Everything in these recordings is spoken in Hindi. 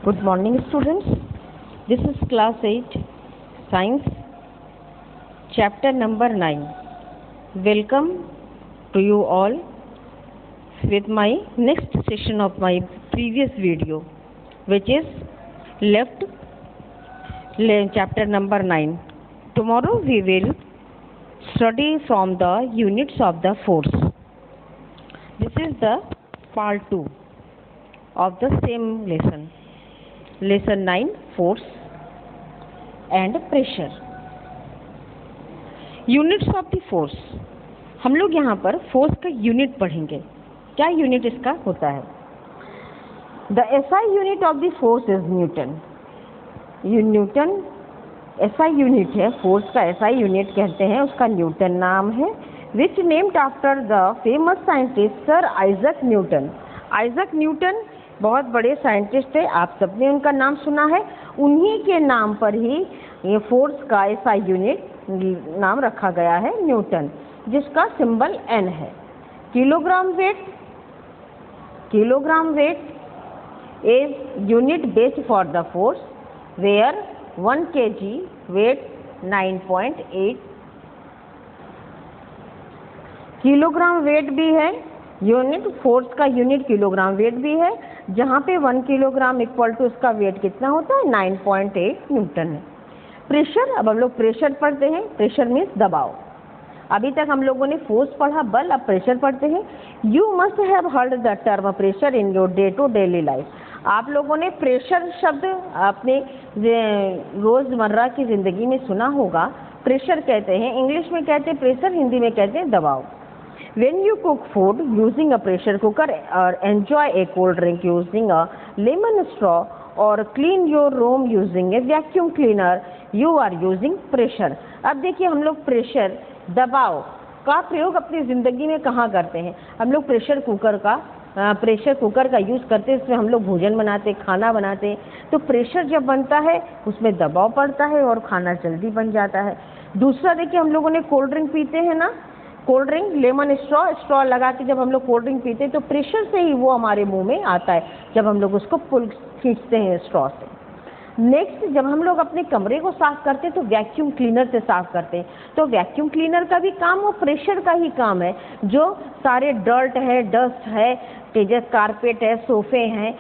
Good morning, students. This is class 8 science chapter number 9. Welcome to you all with my next session of my previous video, which is left chapter number 9. Tomorrow we will study from the units of the force. This is the part 2 of the same lesson. Lesson 9, force and pressure. Units of the force. हम लोग यहाँ पर फोर्स का यूनिट पढ़ेंगे. क्या यूनिट इसका होता है? The SI unit of the force is Newton. Newton SI unit है. फोर्स का एसआई यूनिट कहते हैं, उसका न्यूटन नाम है. Which named after the famous scientist sir Isaac Newton. Isaac Newton बहुत बड़े साइंटिस्ट थे, आप सबने उनका नाम सुना है. उन्हीं के नाम पर ही ये फोर्स का एसआई यूनिट नाम रखा गया है, न्यूटन, जिसका सिंबल एन है. Kilogram weight is unit based for the force, where 1 kg weight 9.8 kilogram weight भी है. यूनिट फोर्स का यूनिट किलोग्राम वेट भी है, जहाँ पे 1 किलोग्राम इक्वल टू उसका वेट कितना होता है? 9.8 न्यूटन है. प्रेशर, अब हम लोग प्रेशर पढ़ते हैं. प्रेशर मीन्स दबाव. अभी तक हम लोगों ने फोर्स पढ़ा, बल, अब प्रेशर पढ़ते हैं. You must have heard the term pressure in your day to daily life. आप लोगों ने प्रेशर शब्द अपने रोज़मर्रा की ज़िंदगी में सुना होगा. प्रेशर कहते हैं, इंग्लिश में कहते हैं प्रेशर, हिंदी में कहते हैं दबाव. When you cook food using a pressure cooker or enjoy a cold drink using a lemon straw or clean your room using a vacuum cleaner, you are using pressure. अब देखिए, हम लोग प्रेशर, दबाव का प्रयोग अपनी ज़िंदगी में कहाँ करते हैं? हम लोग प्रेशर कुकर का यूज़ करते हैं. इसमें हम लोग भोजन बनाते, खाना बनाते. तो प्रेशर जब बनता है उसमें दबाव पड़ता है और खाना जल्दी बन जाता है. दूसरा देखिए, हम लोगों ने कोल्ड ड्रिंक पीते हैं ना, कोल्ड ड्रिंक लेमन स्ट्रॉ लगा के जब हम लोग कोल्ड ड्रिंक पीते हैं तो प्रेशर से ही वो हमारे मुंह में आता है जब हम लोग उसको पुल खींचते हैं स्ट्रॉ से. नेक्स्ट, जब हम लोग अपने कमरे को साफ करते हैं तो वैक्यूम क्लीनर से साफ करते हैं. तो वैक्यूम क्लीनर का भी काम वो प्रेशर का ही काम है. जो सारे डर्ट है, डस्ट है, जैसे कारपेट है, सोफे हैं,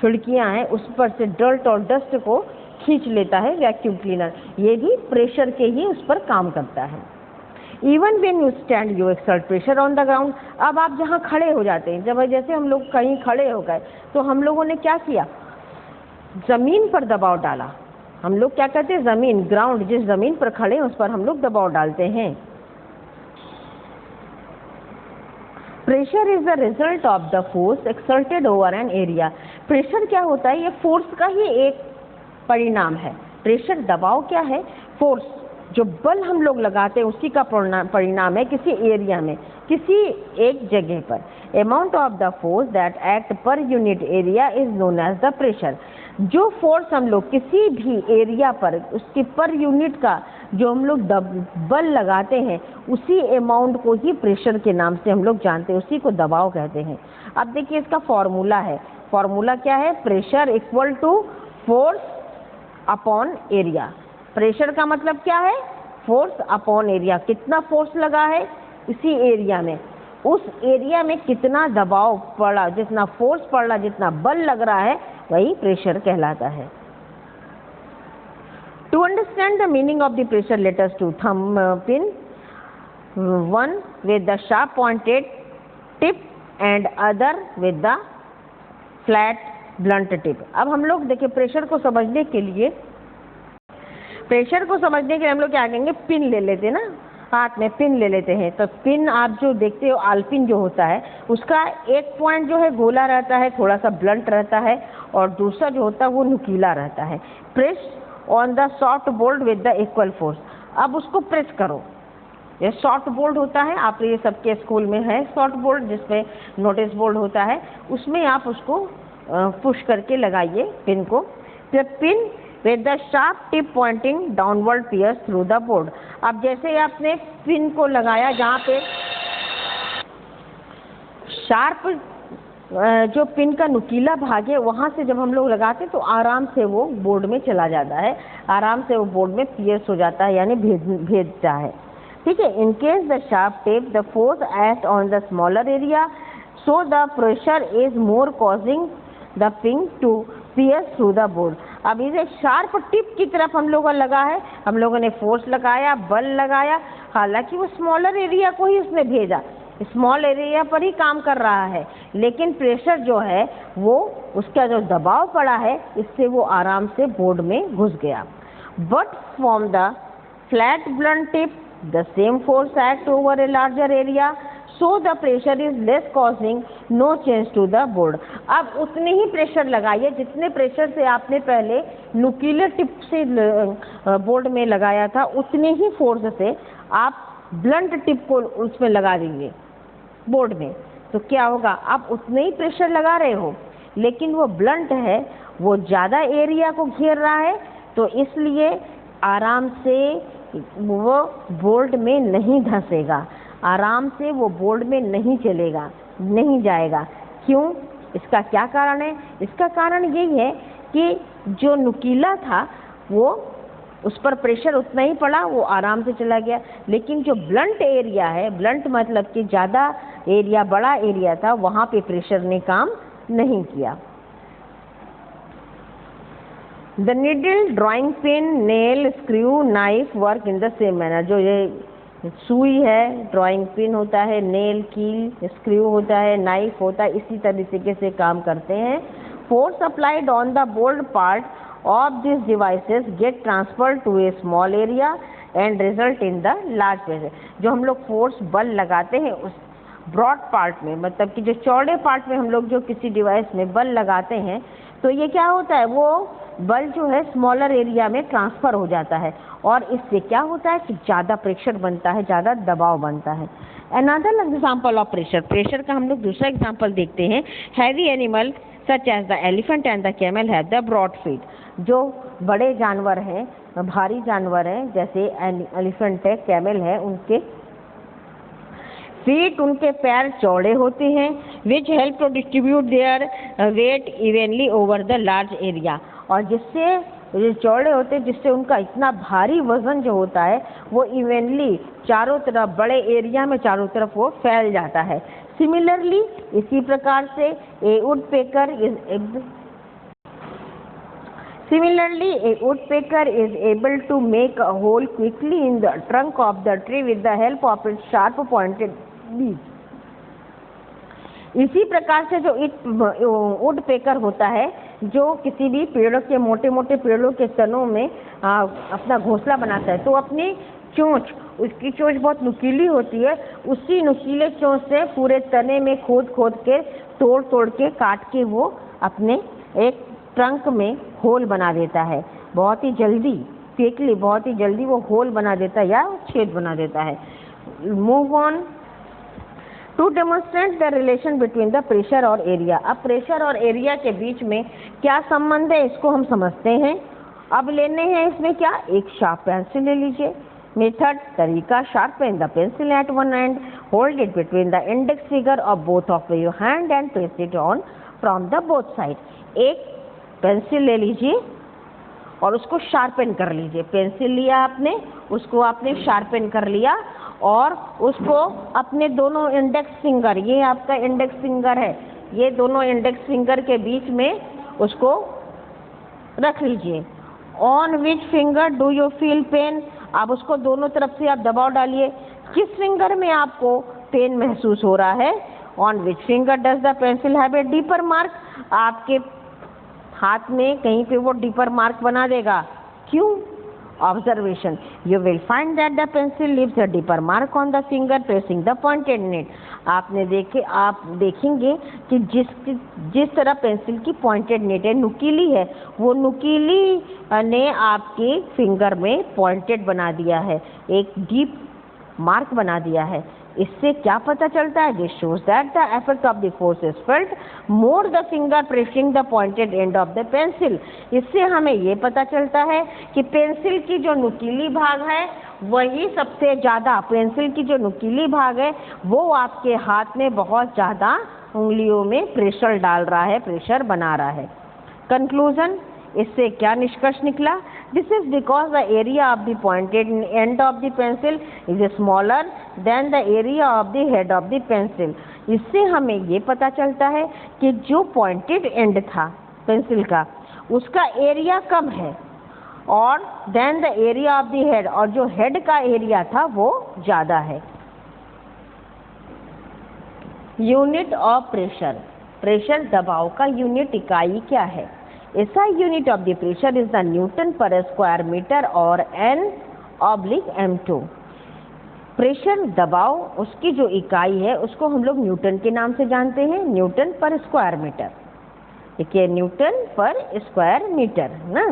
खिड़कियाँ हैं, उस पर से डर्ट और डस्ट को खींच लेता है वैक्यूम क्लीनर. ये भी प्रेशर के ही उस पर काम करता है. Even when you stand you exert pressure on the ground. अब आप जहाँ खड़े हो जाते हैं, जब जैसे हम लोग कहीं खड़े हो गए तो हम लोगों ने क्या किया? ज़मीन पर दबाव डाला. हम लोग क्या कहते हैं? ज़मीन, ग्राउंड. जिस ज़मीन पर खड़े हैं उस पर हम लोग दबाव डालते हैं. Pressure is the result of the force exerted over an area. Pressure क्या होता है? ये फोर्स का ही एक परिणाम है. प्रेशर, दबाव क्या है? फोर्स, जो बल हम लोग लगाते हैं उसी का परिणाम है किसी एरिया में, किसी एक जगह पर. Amount of the force that act per unit area is known as the pressure. जो फोर्स हम लोग किसी भी एरिया पर, उसके पर यूनिट का जो हम लोग बल लगाते हैं, उसी अमाउंट को ही प्रेशर के नाम से हम लोग जानते हैं, उसी को दबाव कहते हैं. अब देखिए, इसका फॉर्मूला है. फॉर्मूला क्या है? Pressure equal to force upon area. Pressure का मतलब क्या है? Force upon area. कितना फोर्स लगा है इसी एरिया में, उस एरिया में कितना दबाव पड़ा, जितना फोर्स पड़ा, जितना बल लग रहा है, वही प्रेशर कहलाता है. To understand the meaning of the pressure, let us two thumb pin one with the sharp pointed tip and other with the flat blunt tip. अब हम लोग देखिए, प्रेशर को समझने के लिए हम लोग क्या करेंगे? पिन ले लेते हैं ना, हाथ में पिन ले लेते हैं. तो पिन आप जो देखते हो, आलपिन जो होता है, उसका एक पॉइंट जो है गोला रहता है, थोड़ा सा ब्लंट रहता है, और दूसरा जो होता है वो नुकीला रहता है. Press on the soft bolt with the equal force. अब उसको प्रेस करो. ये सॉफ्ट बोल्ट होता है, आप ये सबके स्कूल में है सॉफ्ट बोल्ट, जिसमें नोटिस बोर्ड होता है, उसमें आप उसको पुश करके लगाइए पिन को. फिर pin with the sharp tip pointing downward pierce through the board. अब जैसे आपने पिन को लगाया, जहाँ पे शार्प जो पिन का नुकीला भाग है वहाँ से जब हम लोग लगाते हैं तो आराम से वो बोर्ड में चला जाता है, आराम से वो बोर्ड में पियर्स हो जाता है, यानी भेदता है। ठीक है। In case the sharp tip the force act on the smaller area so the pressure is more causing the pin to pierce through the board. अब इसे शार्प टिप की तरफ हम लोगों का लगा है, हम लोगों ने फोर्स लगाया, बल लगाया, हालांकि वो स्मॉलर एरिया को ही उसने भेजा, स्मॉल एरिया पर ही काम कर रहा है, लेकिन प्रेशर जो है वो उसका जो दबाव पड़ा है इससे वो आराम से बोर्ड में घुस गया। But from the flat blunt tip the same force act over a larger area so the pressure is less causing no change to the board. अब उतने ही प्रेशर लगाइए जितने प्रेशर से आपने पहले नुकीले टिप से बोर्ड में लगाया था, उतने ही फोर्स से आप ब्लंट टिप को उसमें लगा देंगे बोर्ड में, तो क्या होगा, आप उतने ही प्रेशर लगा रहे हो लेकिन वो ब्लंट है, वो ज़्यादा एरिया को घेर रहा है, तो इसलिए आराम से वो बोर्ड में नहीं धंसेगा, आराम से वो बोर्ड में नहीं चलेगा, नहीं जाएगा। क्यों? इसका क्या कारण है? इसका कारण यही है कि जो नुकीला था वो उस पर प्रेशर उतना ही पड़ा, वो आराम से चला गया, लेकिन जो ब्लंट एरिया है, ब्लंट मतलब कि ज़्यादा एरिया, बड़ा एरिया था, वहाँ पे प्रेशर ने काम नहीं किया। The needle, drawing pin, nail, screw, knife work in the same manner. जो ये सुई है, ड्राइंग पिन होता है, नेल, कील, स्क्रू होता है, नाइफ होता है, इसी तरीके से काम करते हैं। Force applied on the bold part of these devices get transferred to a small area and result in the large pressure। जो हम लोग फोर्स बल लगाते हैं उस ब्रॉड पार्ट में, मतलब कि जो चौड़े पार्ट में हम लोग जो किसी डिवाइस में बल लगाते हैं, तो ये क्या होता है, वो बल जो है स्मॉलर एरिया में ट्रांसफ़र हो जाता है और इससे क्या होता है कि ज़्यादा प्रेशर बनता है, ज़्यादा दबाव बनता है। Another example of pressure, pressure का हम लोग दूसरा एग्जाम्पल देखते हैं। Heavy animal such as the elephant and the camel have the broad feet. जो बड़े जानवर हैं, भारी जानवर हैं, जैसे एलिफेंट है, कैमल है, उनके फीट, उनके पैर चौड़े होते हैं, which help to distribute their weight evenly over the large area. और जिससे चौड़े होते हैं, जिससे उनका इतना भारी वजन जो होता है वो इवनली चारों तरफ, बड़े एरिया में चारों तरफ वो फैल जाता है। सिमिलरली इसी प्रकार से ए woodpecker is able to make a hole quickly in the trunk of the tree with the help of its sharp pointed beak। इसी प्रकार से जो वुडपेकर होता है, जो किसी भी पेड़ों के, मोटे मोटे पेड़ों के तनों में अपना घोंसला बनाता है, तो अपनी चोंच, उसकी चोंच बहुत नुकीली होती है, उसी नुकीले चोंच से पूरे तने में खोद खोद के, तोड़ तोड़ के, काट के वो अपने एक ट्रंक में होल बना देता है। बहुत ही जल्दी, क्विकली, बहुत ही जल्दी वो होल बना देता है या छेद बना देता है। Move on to demonstrate the relation between the pressure और एरिया। अब प्रेशर और एरिया के बीच में क्या संबंध है इसको हम समझते हैं। अब लेने हैं इसमें क्या, एक शार्प पेंसिल ले लीजिए। मेथड, तरीका, sharpen the pencil at one end, hold it between the index finger of both of your hand and press it on from the both side. एक पेंसिल ले लीजिए और उसको शार्पन कर लीजिए। पेंसिल लिया आपने, उसको आपने शार्पन कर लिया और उसको अपने दोनों इंडेक्स फिंगर, ये आपका इंडेक्स फिंगर है, ये दोनों इंडेक्स फिंगर के बीच में उसको रख लीजिए। On which finger do you feel pain. आप उसको दोनों तरफ से आप दबाव डालिए, किस फिंगर में आपको पेन महसूस हो रहा है। On which finger does the pencil have a deeper mark. आपके हाथ में कहीं पे वो डीपर मार्क बना देगा। क्यों? Observation, you will find that the pencil leaves a deeper mark on the finger pressing the pointed net. आप देखेंगे कि जिस तरह पेंसिल की पॉइंटेड नेट है, नुकीली है, वो नुकीली ने आपके फिंगर में पॉइंटेड बना दिया है, एक डीप मार्क बना दिया है। इससे क्या पता चलता है? This shows that the effect of the force is felt more the finger pressing the pointed and of the pencil. इससे हमें ये पता चलता है कि पेंसिल की जो नुकीली भाग है वही सबसे ज़्यादा, पेंसिल की जो नुकीली भाग है वो आपके हाथ में बहुत ज़्यादा उंगलियों में प्रेशर डाल रहा है, प्रेशर बना रहा है। कंक्लूजन, इससे क्या निष्कर्ष निकला? This is because the area of the pointed and of the pencil is smaller than the area of the head of the pencil. इससे हमें ये पता चलता है कि जो पॉइंटेड एंड था पेंसिल का, उसका एरिया कम है, और then the area of the head, और जो हेड का एरिया था वो ज़्यादा है। यूनिट ऑफ प्रेशर, प्रेशर दबाव का यूनिट इकाई क्या है? SI unit of the pressure is the Newton पर स्क्वायर मीटर और N/m2। प्रेशर दबाव, उसकी जो इकाई है उसको हम लोग न्यूटन के नाम से जानते हैं, न्यूटन पर स्क्वायर मीटर। देखिए, न्यूटन पर स्क्वायर मीटर ना।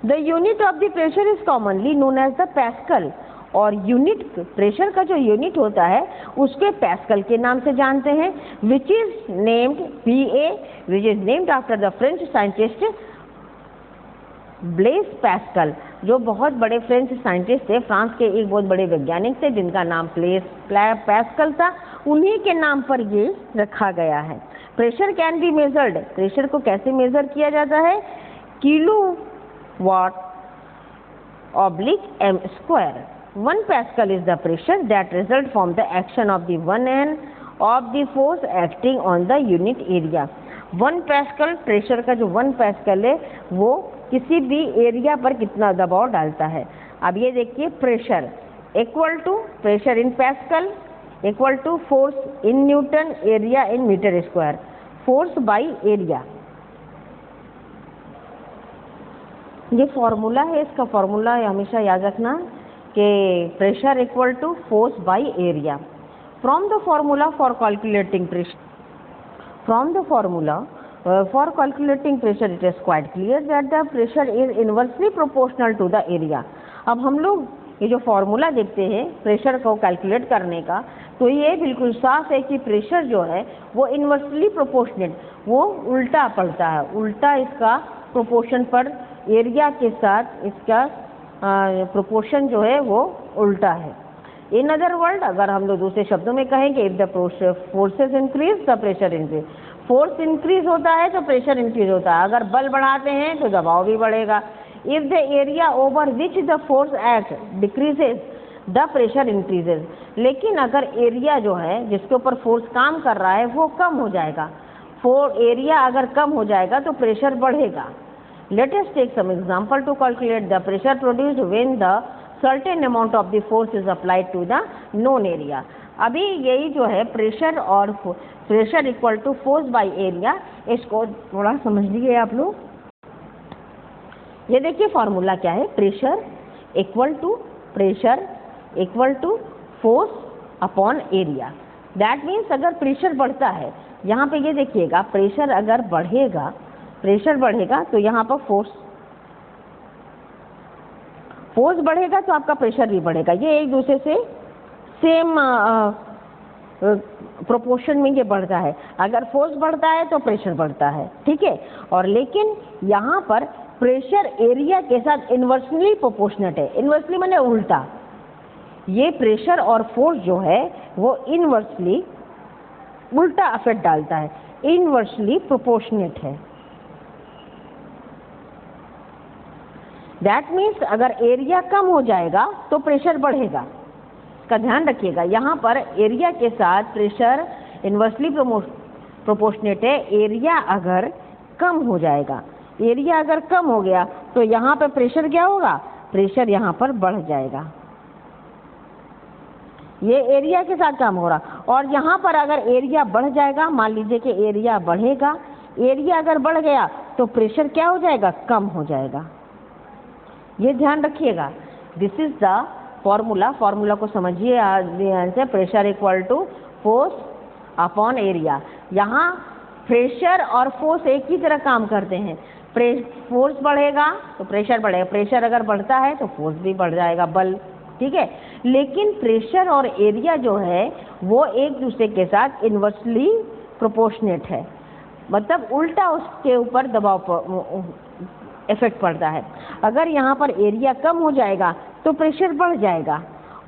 The unit of the pressure is commonly known as the pascal, और यूनिट, प्रेशर का जो यूनिट होता है उसके पैस्कल के नाम से जानते हैं, which is named PA, which is named after the French scientist bless Pascal, जो बहुत बड़े फ्रेंच साइंटिस्ट थे, फ्रांस के एक बहुत बड़े वैज्ञानिक थे जिनका नाम ब्लेस पैस्कल था, उन्हीं के नाम पर ये रखा गया है। Pressure can be measured, pressure को कैसे मेजर किया जाता है? kW/m²। 1 Pascal is the pressure that result from the action of the one end of the force acting on the unit area। 1 Pascal pressure का जो 1 Pascal है वो किसी भी एरिया पर कितना दबाव डालता है। अब ये देखिए, pressure equal to pressure in pascal equal to force in newton, area in metre square, force by area. ये फॉर्मूला है, इसका फॉर्मूला हमेशा याद रखना कि pressure equal to force by area. From the formula for calculating pressure, from the formula for calculating pressure it is quite clear that the pressure is inversely proportional to the area. अब हम लोग ये जो फॉर्मूला देखते हैं प्रेशर को कैलकुलेट करने का, तो ये बिल्कुल साफ है कि प्रेशर जो है वो इनवर्सली प्रोपोर्शनेट, वो उल्टा पड़ता है, उल्टा इसका प्रोपोर्शन पर एरिया के साथ इसका प्रोपोर्शन जो है वो उल्टा है। इन अदर वर्ड, अगर हम लोग दूसरे शब्दों में कहेंगे, if the forces increase the pressure increase, force increase होता है तो प्रेशर इंक्रीज होता है, अगर बल बढ़ाते हैं तो दबाव भी बढ़ेगा। If the area over which the force act decreases the pressure increases, लेकिन अगर एरिया जो है जिसके ऊपर फोर्स काम कर रहा है वो कम हो जाएगा, एरिया अगर कम हो जाएगा तो प्रेशर बढ़ेगा। Let us take some example to calculate the pressure produced when the certain amount of the force is applied to the known area। अभी यही जो है प्रेशर और pressure equal to force by area, इसको थोड़ा समझ लीजिए आप लोग। ये देखिए फॉर्मूला क्या है, pressure equal to force upon area. That means अगर प्रेशर बढ़ता है, यहाँ पे ये देखिएगा, प्रेशर अगर बढ़ेगा, प्रेशर बढ़ेगा तो यहाँ पर फोर्स बढ़ेगा तो आपका प्रेशर भी बढ़ेगा। ये एक दूसरे से सेम प्रोपोर्शन में ये बढ़ता है। अगर फोर्स बढ़ता है तो प्रेशर बढ़ता है, ठीक है। और लेकिन यहाँ पर प्रेशर एरिया के साथ इन्वर्सली प्रोपोर्शनेट है। इन्वर्सली माने उल्टा, ये प्रेशर और फोर्स जो है वो इन्वर्सली उल्टा इफेक्ट डालता है, इन्वर्सली प्रोपोर्शनेट है। दैट मीन्स अगर एरिया कम हो जाएगा तो प्रेशर बढ़ेगा, इसका ध्यान रखिएगा। यहाँ पर एरिया के साथ प्रेशर इन्वर्सली प्रोपोर्शनेट है। एरिया अगर कम हो जाएगा, एरिया अगर कम हो गया तो यहाँ पर प्रेशर क्या होगा, प्रेशर यहाँ पर बढ़ जाएगा। ये एरिया के साथ काम हो रहा। और यहाँ पर अगर एरिया बढ़ जाएगा, मान लीजिए कि एरिया बढ़ेगा, एरिया अगर बढ़ गया तो प्रेशर क्या हो जाएगा, कम हो जाएगा। ये ध्यान रखिएगा। This is the formula, formula को समझिए ध्यान से। Pressure equal to force upon area. यहाँ प्रेशर और फोर्स एक ही तरह काम करते हैं। फोर्स बढ़ेगा तो प्रेशर बढ़ेगा, प्रेशर अगर बढ़ता है तो फोर्स भी बढ़ जाएगा, बल, ठीक है। लेकिन प्रेशर और एरिया जो है वो एक दूसरे के साथ इन्वर्सली प्रोपोर्शनेट है, मतलब उल्टा उसके ऊपर दबाव इफेक्ट पड़ता है। अगर यहाँ पर एरिया कम हो जाएगा तो प्रेशर बढ़ जाएगा,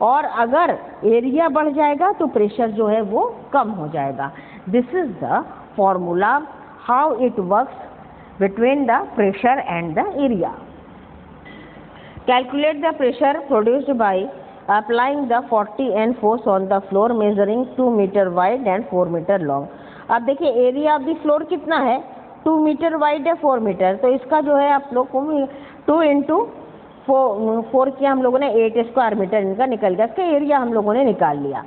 और अगर एरिया बढ़ जाएगा तो प्रेशर जो है वो कम हो जाएगा। This is the formula how it works between the pressure and the area. Calculate the pressure produced by applying the 40 N force on the floor measuring 2 metre wide and 4 metre long. अब देखिए एरिया ऑफ द फ्लोर कितना है, 2 मीटर वाइड है, 4 मीटर, तो इसका जो है आप लोग को 2 इंटू 4 किया हम लोगों ने, 8 स्क्वायर मीटर इनका निकल गया। इसका एरिया हम लोगों ने निकाल लिया।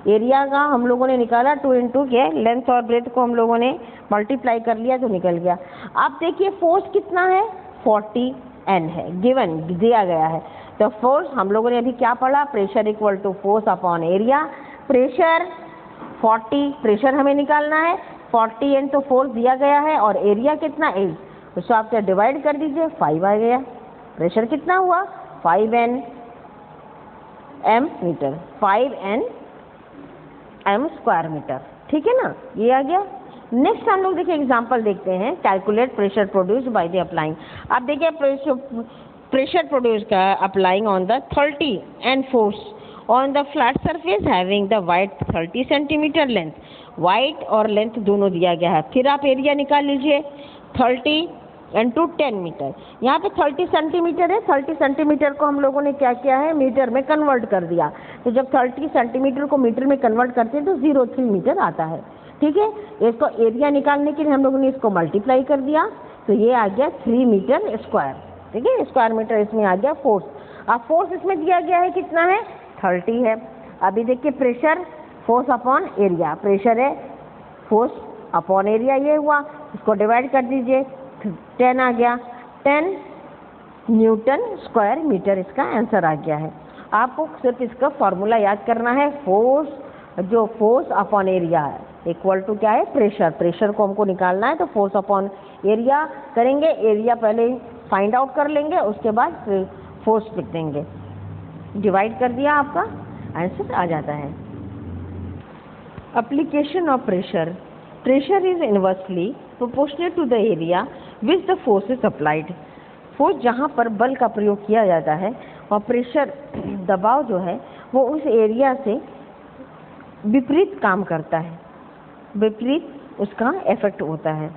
एरिया का हम लोगों ने निकाला 2 इंटू के लेंथ और ब्रेथ को हम लोगों ने मल्टीप्लाई कर लिया तो निकल गया। अब देखिए फोर्स कितना है, 40 N है, गिवन दिया गया है। तो फोर्स हम लोगों ने अभी क्या पढ़ा, pressure equal to force upon area. Pressure 40, pressure हमें निकालना है, 40 N तो फोर्स दिया गया है और एरिया कितना 8, उसको आप डिवाइड कर दीजिए, 5 आ गया। प्रेशर कितना हुआ 5 N M metre, 5 N M square metre, ठीक है ना, ये आ गया। नेक्स्ट हम लोग देखिए एग्जांपल देखते हैं, calculate pressure produced by the applying. अब देखिए प्रेशर प्रोड्यूस का applying on the 30 N force on the flat surface having the wide 30 centimetre length, wide और लेंथ दोनों दिया गया है। फिर आप एरिया निकाल लीजिए, 30 इंटू 10 मीटर, यहाँ पे 30 सेंटीमीटर है, 30 सेंटीमीटर को हम लोगों ने क्या किया है, मीटर में कन्वर्ट कर दिया। तो जब 30 सेंटीमीटर को मीटर में कन्वर्ट करते हैं तो 03 मीटर आता है, ठीक है। इसको एरिया निकालने के लिए हम लोगों ने इसको मल्टीप्लाई कर दिया, तो ये आ गया 3 मीटर स्क्वायर, ठीक है, स्क्वायर मीटर इसमें आ गया फोर्स। अब फोर्स इसमें दिया गया है कितना है, 30 है। अभी देखिए pressure force upon area, pressure है फोर्स अपॉन एरिया, ये हुआ, इसको डिवाइड कर दीजिए, 10 आ गया, 10 न्यूटन स्क्वायर मीटर इसका आंसर आ गया है। आपको सिर्फ इसका फॉर्मूला याद करना है, फोर्स जो फोर्स अपॉन एरिया है इक्वल टू क्या है, प्रेशर, प्रेशर को हमको निकालना है तो फोर्स अपॉन एरिया करेंगे, एरिया पहले फाइंड आउट कर लेंगे, उसके बाद फोर्स लिख देंगे, डिवाइड कर दिया, आपका आंसर आ जाता है। Application of pressure, pressure is inversely proportional to the area which the force is applied. Force जहाँ पर बल का प्रयोग किया जाता है और प्रेशर दबाव जो है वो उस एरिया से विपरीत काम करता है, विपरीत उसका इफेक्ट होता है।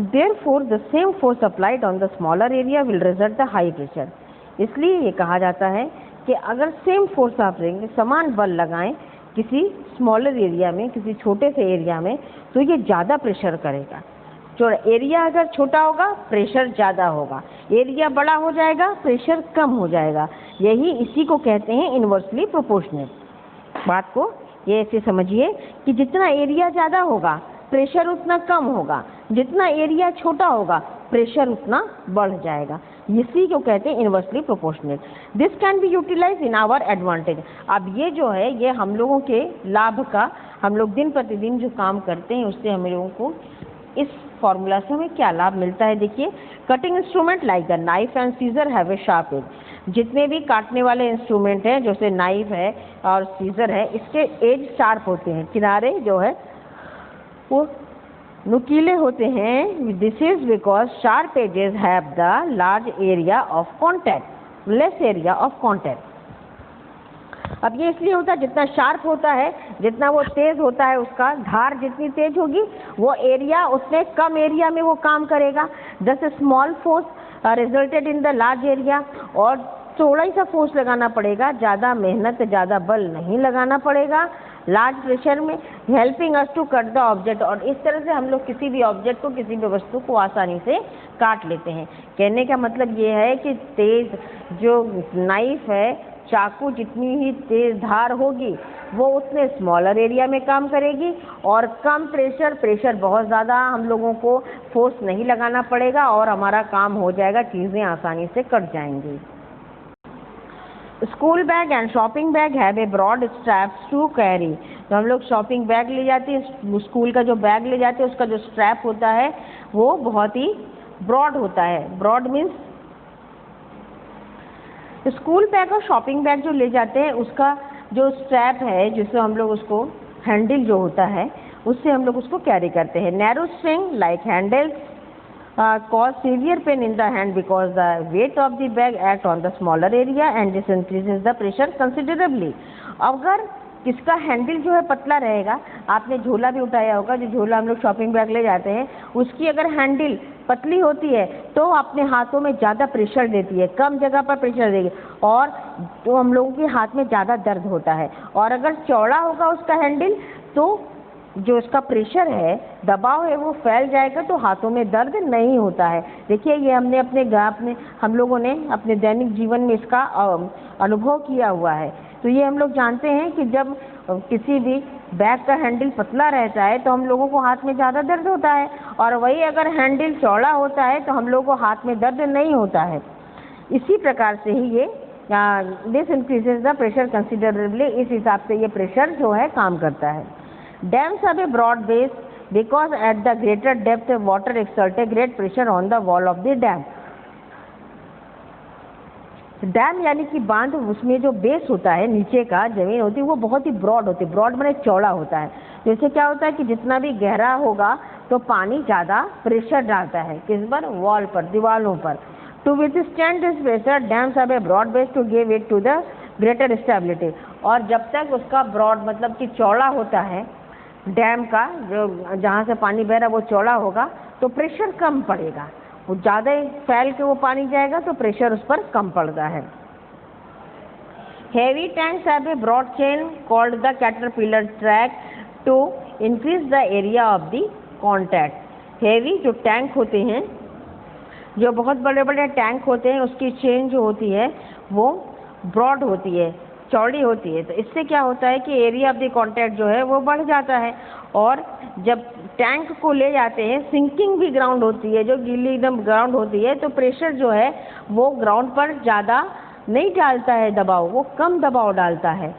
Therefore, the same force applied on the smaller area will result the high pressure। इसलिए ये कहा जाता है कि अगर सेम फोर्स आप देंगे, समान बल लगाएं किसी स्मॉलर एरिया में, किसी छोटे से एरिया में, तो ये ज़्यादा प्रेशर करेगा। जो एरिया अगर छोटा होगा प्रेशर ज़्यादा होगा, एरिया बड़ा हो जाएगा प्रेशर कम हो जाएगा। यही इसी को कहते हैं इन्वर्सली प्रोपोर्शनल। बात को ये ऐसे समझिए कि जितना एरिया ज़्यादा होगा प्रेशर उतना कम होगा, जितना एरिया छोटा होगा प्रेशर उतना बढ़ जाएगा। इसी को कहते हैं inversely proportional. This can be utilise in our advantage. अब ये जो है ये हम लोगों के लाभ का, हम लोग दिन प्रतिदिन जो काम करते हैं उससे हम लोगों को इस फॉर्मूला से हमें क्या लाभ मिलता है। देखिए, cutting instrument like the knife and scissor have a sharp edge. जितने भी काटने वाले इंस्ट्रूमेंट हैं जैसे नाइफ है और सीजर है, इसके एज शार्प होते हैं, किनारे जो है वो नुकीले होते हैं। This is because sharp edges have the large area of contact, less area of contact. अब ये इसलिए होता है, जितना शार्प होता है, जितना वो तेज होता है, उसका धार जितनी तेज होगी वो एरिया उतने कम एरिया में वो काम करेगा। दस small force resulted in the large area. और थोड़ा ही सा फोर्स लगाना पड़ेगा, ज़्यादा मेहनत ज़्यादा बल नहीं लगाना पड़ेगा लार्ज प्रेशर में, helping us to cut the object. और इस तरह से हम लोग किसी भी ऑब्जेक्ट को, किसी भी वस्तु को आसानी से काट लेते हैं। कहने का मतलब ये है कि तेज जो नाइफ है, चाकू जितनी ही तेज धार होगी वो उतने स्मॉलर एरिया में काम करेगी और कम प्रेशर बहुत ज़्यादा हम लोगों को फोर्स नहीं लगाना पड़ेगा और हमारा काम हो जाएगा, चीज़ें आसानी से कट जाएंगी। School bag and shopping bag have a broad straps to carry. तो हम लोग शॉपिंग बैग ले जाते हैं, स्कूल का जो बैग ले जाते हैं उसका जो स्ट्रैप होता है वो बहुत ही ब्रॉड होता है। ब्रॉड मीन्स स्कूल बैग और शॉपिंग बैग जो ले जाते हैं उसका जो स्ट्रैप है, जिससे हम लोग उसको हैंडल जो होता है उससे हम लोग उसको कैरी करते हैं। Narrow string like handles cause severe pain in the hand because the weight of the bag act on the smaller area and this increases the pressure considerably. अगर किसका हैंडल जो है पतला रहेगा, आपने झोला भी उठाया होगा, जो झोला हम लोग शॉपिंग बैग ले जाते हैं, उसकी अगर हैंडल पतली होती है तो अपने हाथों में ज़्यादा प्रेशर देती है, कम जगह पर प्रेशर देगी और तो हम लोगों के हाथ में ज़्यादा दर्द होता है। और अगर चौड़ा होगा उसका हैंडल तो जो उसका प्रेशर है, दबाव है, वो फैल जाएगा तो हाथों में दर्द नहीं होता है। देखिए ये हमने हम लोगों ने अपने दैनिक जीवन में इसका अनुभव किया हुआ है। तो ये हम लोग जानते हैं कि जब किसी भी बैग का हैंडल पतला रहता है तो हम लोगों को हाथ में ज़्यादा दर्द होता है और वही अगर हैंडल चौड़ा होता है तो हम लोगों को हाथ में दर्द नहीं होता है। इसी प्रकार से ही ये this increases the pressure considerably, इस हिसाब से ये प्रेशर जो है काम करता है। Dams have a broad base because at the greater depth water exerts a great pressure on the wall of the dam. Dam यानी कि बांध, उसमें जो बेस होता है, नीचे का जमीन होती है, वो बहुत ही ब्रॉड होती है। ब्रॉड माने चौड़ा होता है। जैसे क्या होता है कि जितना भी गहरा होगा तो पानी ज़्यादा प्रेशर डालता है किस पर, वॉल पर, दीवारों पर। To withstand this pressure dams have a broad base to give it to the greater stability. और जब तक उसका ब्रॉड मतलब कि चौड़ा होता है, डैम का जो जहाँ से पानी बह रहा है वो चौड़ा होगा तो प्रेशर कम पड़ेगा। वो ज़्यादा फैल के वो पानी जाएगा तो प्रेशर उस पर कम पड़ता है। Heavy tanks have a broad chain called the caterpillar track to increase the area of the contact. Heavy जो टैंक होते हैं, जो बहुत बड़े बड़े टैंक होते हैं, उसकी चेन जो होती है वो ब्रॉड होती है, चौड़ी होती है। तो इससे क्या होता है कि एरिया ऑफ द कॉन्टैक्ट जो है वो बढ़ जाता है। और जब टैंक को ले जाते हैं, सिंकिंग भी ग्राउंड होती है, जो गीली एकदम ग्राउंड होती है, तो प्रेशर जो है वो ग्राउंड पर ज़्यादा नहीं डालता है दबाव, वो कम दबाव डालता है।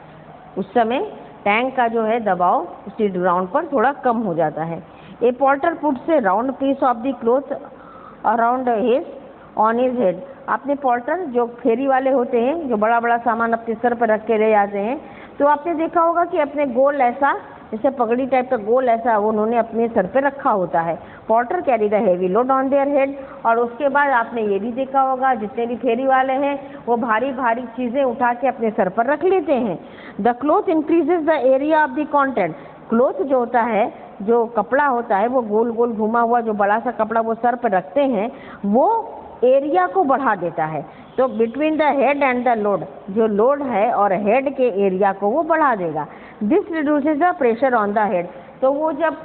उस समय टैंक का जो है दबाव उसी ग्राउंड पर थोड़ा कम हो जाता है। A porter puts a round piece of the cloth around his on his head. आपने पोर्टर जो फेरी वाले होते हैं, जो बड़ा बड़ा सामान अपने सर पर रख के ले जाते हैं, तो आपने देखा होगा कि अपने गोल ऐसा, जैसे पगड़ी टाइप का गोल ऐसा उन्होंने अपने सर पे रखा होता है। Porter carry the heavy load on their head. और उसके बाद आपने ये भी देखा होगा जितने भी फेरी वाले हैं वो भारी भारी चीज़ें उठा के अपने सर पर रख लेते हैं। The cloth increases the area of the content. Cloth जो होता है, जो कपड़ा होता है, वो गोल गोल घुमा हुआ जो बड़ा सा कपड़ा वो सर पर रखते हैं, वो एरिया को बढ़ा देता है। तो between the head and the load, जो लोड है और हेड के एरिया को वो बढ़ा देगा। This reduces the pressure on the head. तो वो जब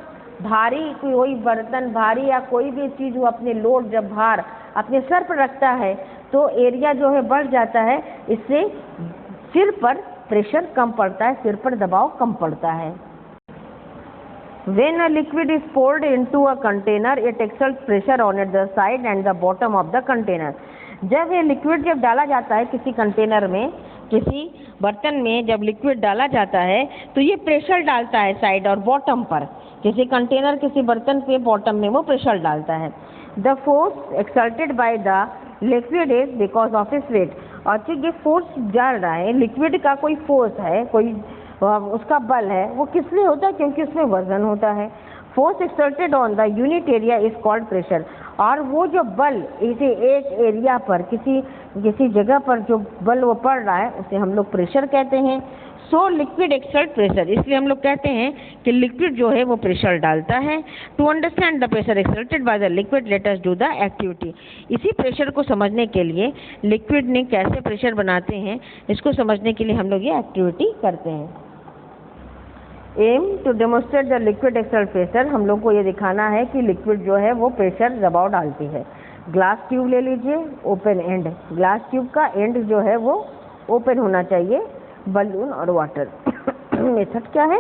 भारी कोई बर्तन, भारी या कोई भी चीज़ वो अपने लोड, जब भार अपने सर पर रखता है तो एरिया जो है बढ़ जाता है। इससे सिर पर प्रेशर कम पड़ता है, सिर पर दबाव कम पड़ता है। When a liquid is poured into a container, it exerts pressure on the side and the bottom of the container. जब ये लिक्विड जब डाला जाता है किसी कंटेनर में, किसी बर्तन में जब लिक्विड डाला जाता है तो ये प्रेशर डालता है साइड और बॉटम पर। किसी कंटेनर, किसी बर्तन पे बॉटम में वो प्रेशर डालता है। The force exerted by the liquid is because of its weight. और ये फोर्स डाल रहा है, लिक्विड का कोई फोर्स है, कोई उसका बल है, वो किस लिए होता है? क्योंकि उसमें वजन होता है। Force exerted on the unit area is called pressure. और वो जो बल इसे एक एरिया पर, किसी जगह पर जो बल वो पड़ रहा है उसे हम लोग प्रेशर कहते हैं। सो लिक्विड एक्सर्ट प्रेशर, इसलिए हम लोग कहते हैं कि लिक्विड जो है वो प्रेशर डालता है। To understand the pressure exerted by the liquid let us do the activity. इसी प्रेशर को समझने के लिए, लिक्विड ने कैसे प्रेशर बनाते हैं, इसको समझने के लिए हम लोग ये एक्टिविटी करते हैं। Aim to demonstrate the liquid exert pressure. हम लोग को ये दिखाना है कि लिक्विड जो है वो प्रेशर दबाव डालती है। ग्लास ट्यूब ले लीजिए, ओपन एंड। ग्लास ट्यूब का एंड जो है वो ओपन होना चाहिए। बलून और वाटर मेथड क्या है?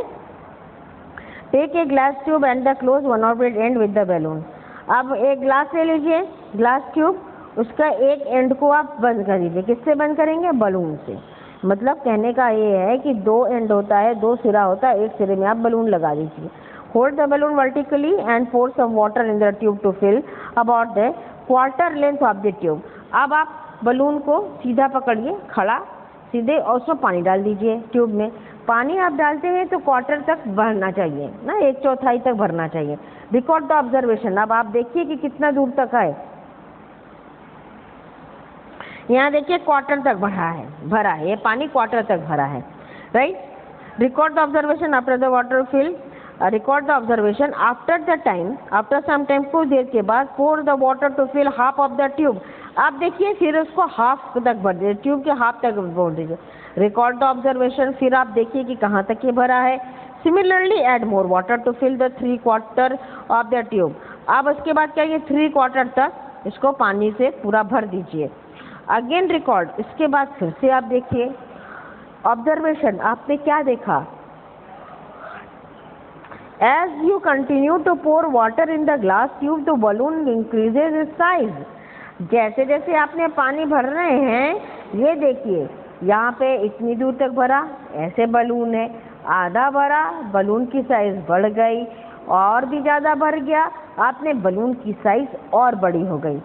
Take a glass tube and the close one of it end with the balloon. अब एक ग्लास ले लीजिए, ग्लास ट्यूब, उसका एक एंड को आप बंद कर दीजिए। किससे बंद करेंगे? बलून से। मतलब कहने का ये है कि दो एंड होता है, दो सिरा होता है, एक सिरे में आप बलून लगा दीजिए। Hold the balloon vertically and pour some water in the tube to fill about the quarter length of the tube. अब आप बलून को सीधा पकड़िए, खड़ा सीधे, और उसमें पानी डाल दीजिए ट्यूब में। पानी आप डालते हैं तो क्वार्टर तक भरना चाहिए ना, 1/4 तक भरना चाहिए। Record the observation. अब आप देखिए कि कितना दूर तक है, यहाँ देखिए क्वार्टर तक भरा है, ये पानी क्वार्टर तक भरा है, right. Record the observation after the water fill. Record the observation after the time, after some time, कुछ देर के बाद, pour the water to fill half of the tube. आप देखिए फिर उसको हाफ तक भर दीजिए, ट्यूब के हाफ तक भर दीजिए। रिकॉर्ड द ऑब्जर्वेशन, फिर आप देखिए कि कहाँ तक ये भरा है। Similarly add more water to fill the 3/4 of the tube. अब उसके बाद क्या, ये 3/4 तक इसको पानी से पूरा भर दीजिए। अगेन रिकॉर्ड, इसके बाद फिर से आप देखिए ऑब्जर्वेशन, आपने क्या देखा, as you continue to pour water in the glass tube the balloon increases its size। जैसे जैसे आपने पानी भर रहे हैं, ये देखिए यहाँ पे इतनी दूर तक भरा, ऐसे बलून है, आधा भरा, बलून की साइज बढ़ गई, और भी ज़्यादा भर गया, आपने बलून की साइज और बड़ी हो गई।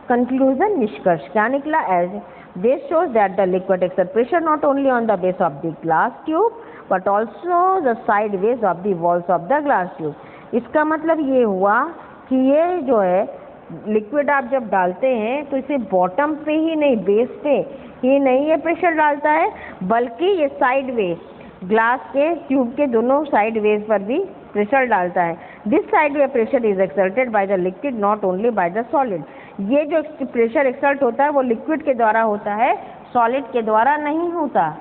कंक्लूजन, निष्कर्ष क्या निकला, as this shows that the liquid exert pressure not only on the base of the glass tube but also the sideways of the walls of the glass tube. इसका मतलब ये हुआ कि ये जो है लिक्विड आप जब डालते हैं तो इसे बॉटम पे ही नहीं, बेस पे ही नहीं ये प्रेशर डालता है, बल्कि ये साइडवेज ग्लास के ट्यूब के दोनों साइडवेज पर भी प्रेशर डालता है। This sideway pressure is exerted by the liquid not only by the solid. ये जो प्रेशर एक्सर्ट होता है वो लिक्विड के द्वारा होता है, सॉलिड के द्वारा नहीं होता।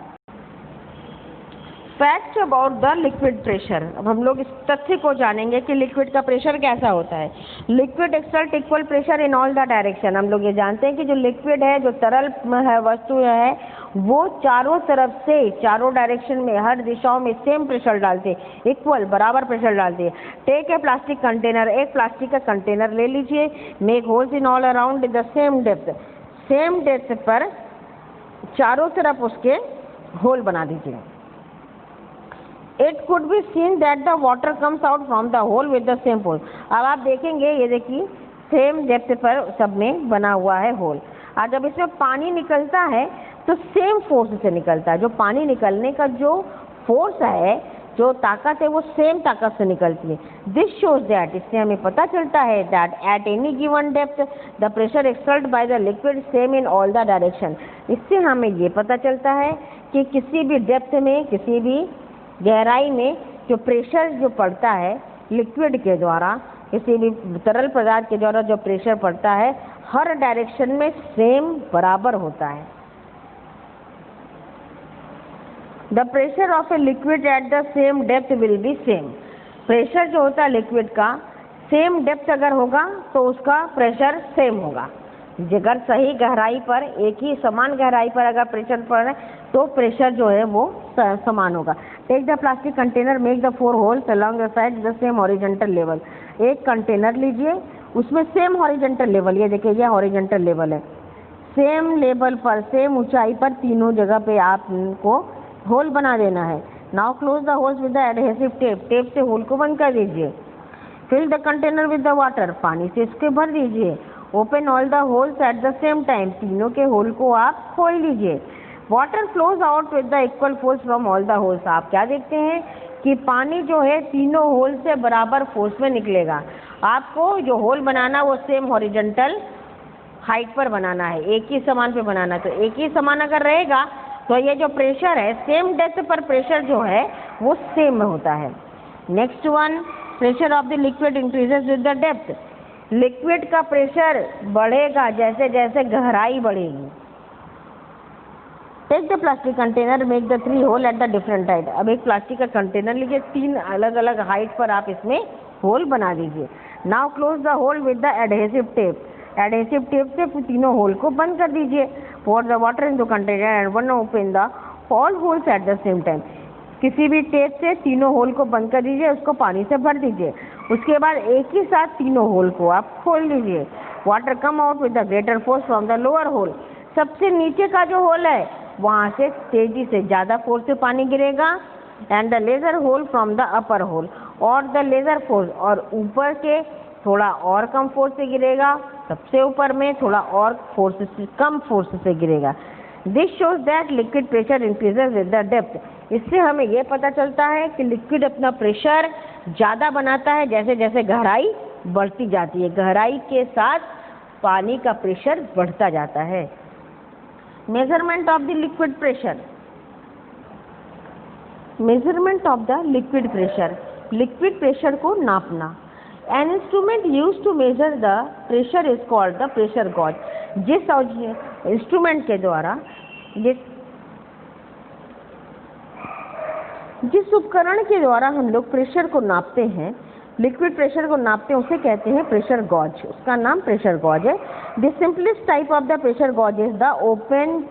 Fact about the liquid pressure. अब हम लोग इस तथ्य को जानेंगे कि लिक्विड का प्रेशर कैसा होता है। Liquid exert equal pressure in all the direction. हम लोग ये जानते हैं कि जो लिक्विड है, जो तरल है, वस्तु है, वो चारों तरफ से, चारों डायरेक्शन में, हर दिशाओं में सेम प्रेशर डालते हैं, इक्वल बराबर प्रेशर डालते हैं। टेक ए प्लास्टिक कंटेनर, एक प्लास्टिक का कंटेनर ले लीजिए, make holes in all around the same depth, same depth पर चारों तरफ उसके होल बना दीजिए। It could be seen that the water comes out from the hole with the same force। अब आप देखेंगे, ये देखिए सेम डेप्थ पर सब में बना हुआ है होल, और जब इसमें पानी निकलता है तो सेम फोर्स से निकलता है। जो पानी निकलने का जो फोर्स है, जो ताकत है, वो सेम ताकत से निकलती है। दिस शोज दैट, इससे हमें पता चलता है that at any given depth the pressure exert bye the liquid same in all the direction. इससे हमें ये पता चलता है कि किसी भी डेप्थ में, किसी भी गहराई में जो प्रेशर जो पड़ता है लिक्विड के द्वारा, किसी भी तरल पदार्थ के द्वारा जो प्रेशर पड़ता है, हर डायरेक्शन में सेम बराबर होता है। The pressure of a liquid at the same depth will be same. Pressure जो होता है लिक्विड का, सेम डेप्थ अगर होगा तो उसका प्रेशर सेम होगा। अगर सही गहराई पर, एक ही समान गहराई पर अगर प्रेशर पड़ तो प्रेशर जो है वो समान होगा। Take the plastic container, make the 4 holes along the side the same horizontal level. एक कंटेनर लीजिए, उसमें सेम हॉरिजॉन्टल लेवल, ये देखिए ये हॉरिजॉन्टल लेवल है, सेम लेवल पर, सेम ऊंचाई पर तीनों जगह पे आपको होल बना देना है। Now close the holes with the adhesive tape, tape से होल को बंद कर दीजिए। Fill the container with the water, पानी से इसके भर दीजिए। Open all the holes at the same time, तीनों के होल को आप खोल लीजिए। Water flows out with the equal force from all the holes. आप क्या देखते हैं कि पानी जो है तीनों होल से बराबर फोर्स में निकलेगा। आपको जो होल बनाना वो सेम हॉरिजॉन्टल हाइट पर बनाना है, एक ही समान पे बनाना। तो एक ही समान अगर रहेगा तो ये जो प्रेशर है, सेम डेप्थ पर प्रेशर जो है वो सेम होता है। Next one, pressure of the liquid increases with the depth. Liquid का प्रेशर बढ़ेगा जैसे जैसे गहराई बढ़ेगी। Take the plastic container, make the 3 hole at the different height. अब एक प्लास्टिक का कंटेनर लीजिए, 3 अलग अलग हाइट पर आप इसमें होल बना दीजिए। Now close the hole with the adhesive tape, adhesive tape से तीनों होल को बंद कर दीजिए। Pour the water in the container and one open the all holes at the same time. किसी भी टेप से तीनों होल को बंद कर दीजिए, उसको पानी से भर दीजिए। उसके बाद एक ही साथ तीनों होल को आप खोल लीजिए। Water come out with the greater force from the lower hole. सबसे नीचे का जो होल है वहाँ से तेजी से ज़्यादा फोर्स से पानी गिरेगा। And the lesser hole from the upper hole, और द लेजर फोर्स, और ऊपर के थोड़ा और कम फोर्स से गिरेगा, सबसे ऊपर में थोड़ा और फोर्स से, कम फोर्स से गिरेगा। This shows that liquid pressure increases with the depth. इससे हमें यह पता चलता है कि लिक्विड अपना प्रेशर ज़्यादा बनाता है जैसे जैसे गहराई बढ़ती जाती है। गहराई के साथ पानी का प्रेशर बढ़ता जाता है। Measurement of the liquid pressure. Measurement of the liquid pressure, liquid pressure को नापना। An instrument use to measure the pressure is called the pressure gauge. जिस इंस्ट्रूमेंट के द्वारा जिस उपकरण के द्वारा हम लोग प्रेशर को नापते हैं, लिक्विड प्रेशर को नापते हैं, उसे कहते हैं प्रेशर गॉज। उसका नाम प्रेशर गॉज है। The simplest type of the pressure gauge is the open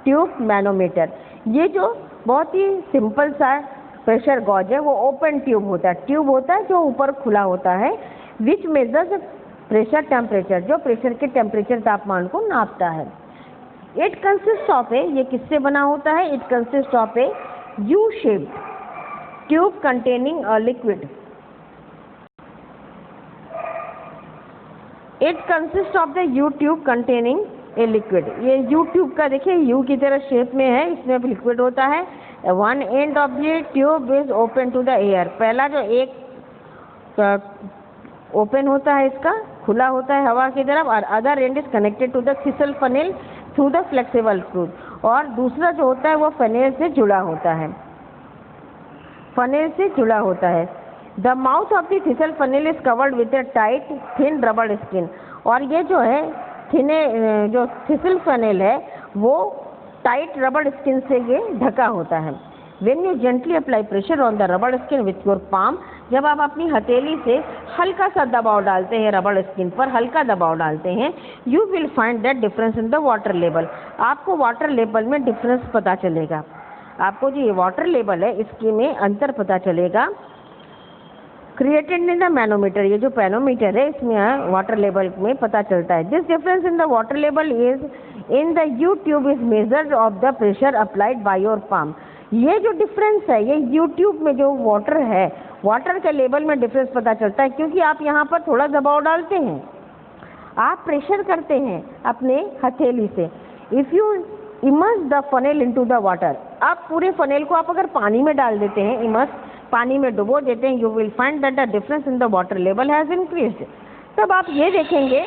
tube manometer. ये जो बहुत ही सिंपल सा प्रेशर गॉज है वो ओपन ट्यूब होता है। ट्यूब होता है जो ऊपर खुला होता है, विच मेजर्स प्रेशर टेम्परेचर, जो प्रेशर के टेम्परेचर तापमान को नापता है। इट कंसिस्ट ऑफ ए, ये किससे बना होता है? It consist of A U shaped tube containing a liquid. It consist of the you tube containing a liquid. ये यू ट्यूब का देखिए यू की तरह शेप में है, इसमें लिक्विड होता है। One end of the tube is open to the air. पहला जो एक ओपन होता है, इसका खुला होता है हवा की तरफ, और other end is connected to the thistle funnel through the flexible screw. और दूसरा जो होता है वो फनेल से जुड़ा होता है, फनेल से जुड़ा होता है। The mouth of the thistle funnel is covered with a tight thin rubber skin. और ये जो है जो थिसल फनेल है वो टाइट रबर स्किन से ये ढका होता है। When you gently apply pressure on the rubber skin with your palm, जब आप अपनी हथेली से हल्का सा दबाव डालते हैं रबड़ स्किन पर, हल्का दबाव डालते हैं, you will find that difference in the water level। आपको वाटर लेवल में डिफरेंस पता चलेगा। आपको जो ये वाटर लेवल है इसके में अंतर पता चलेगा। क्रिएटेड इन द मैनोमीटर, ये जो मैनोमीटर है इसमें वाटर लेवल में पता चलता है। This difference in the water level is in the you tube is measured of the pressure applied by your palm. ये जो डिफरेंस है ये यू ट्यूब में जो वाटर है, वाटर के लेवल में डिफरेंस पता चलता है क्योंकि आप यहाँ पर थोड़ा दबाव डालते हैं, आप प्रेशर करते हैं अपने हथेली से। If you immerse the funnel into the water, आप पूरे फनेल को आप अगर पानी में डाल देते हैं, इमर्स पानी में डुबो देते हैं, you will find that the difference in the water level has increased. तब आप ये देखेंगे,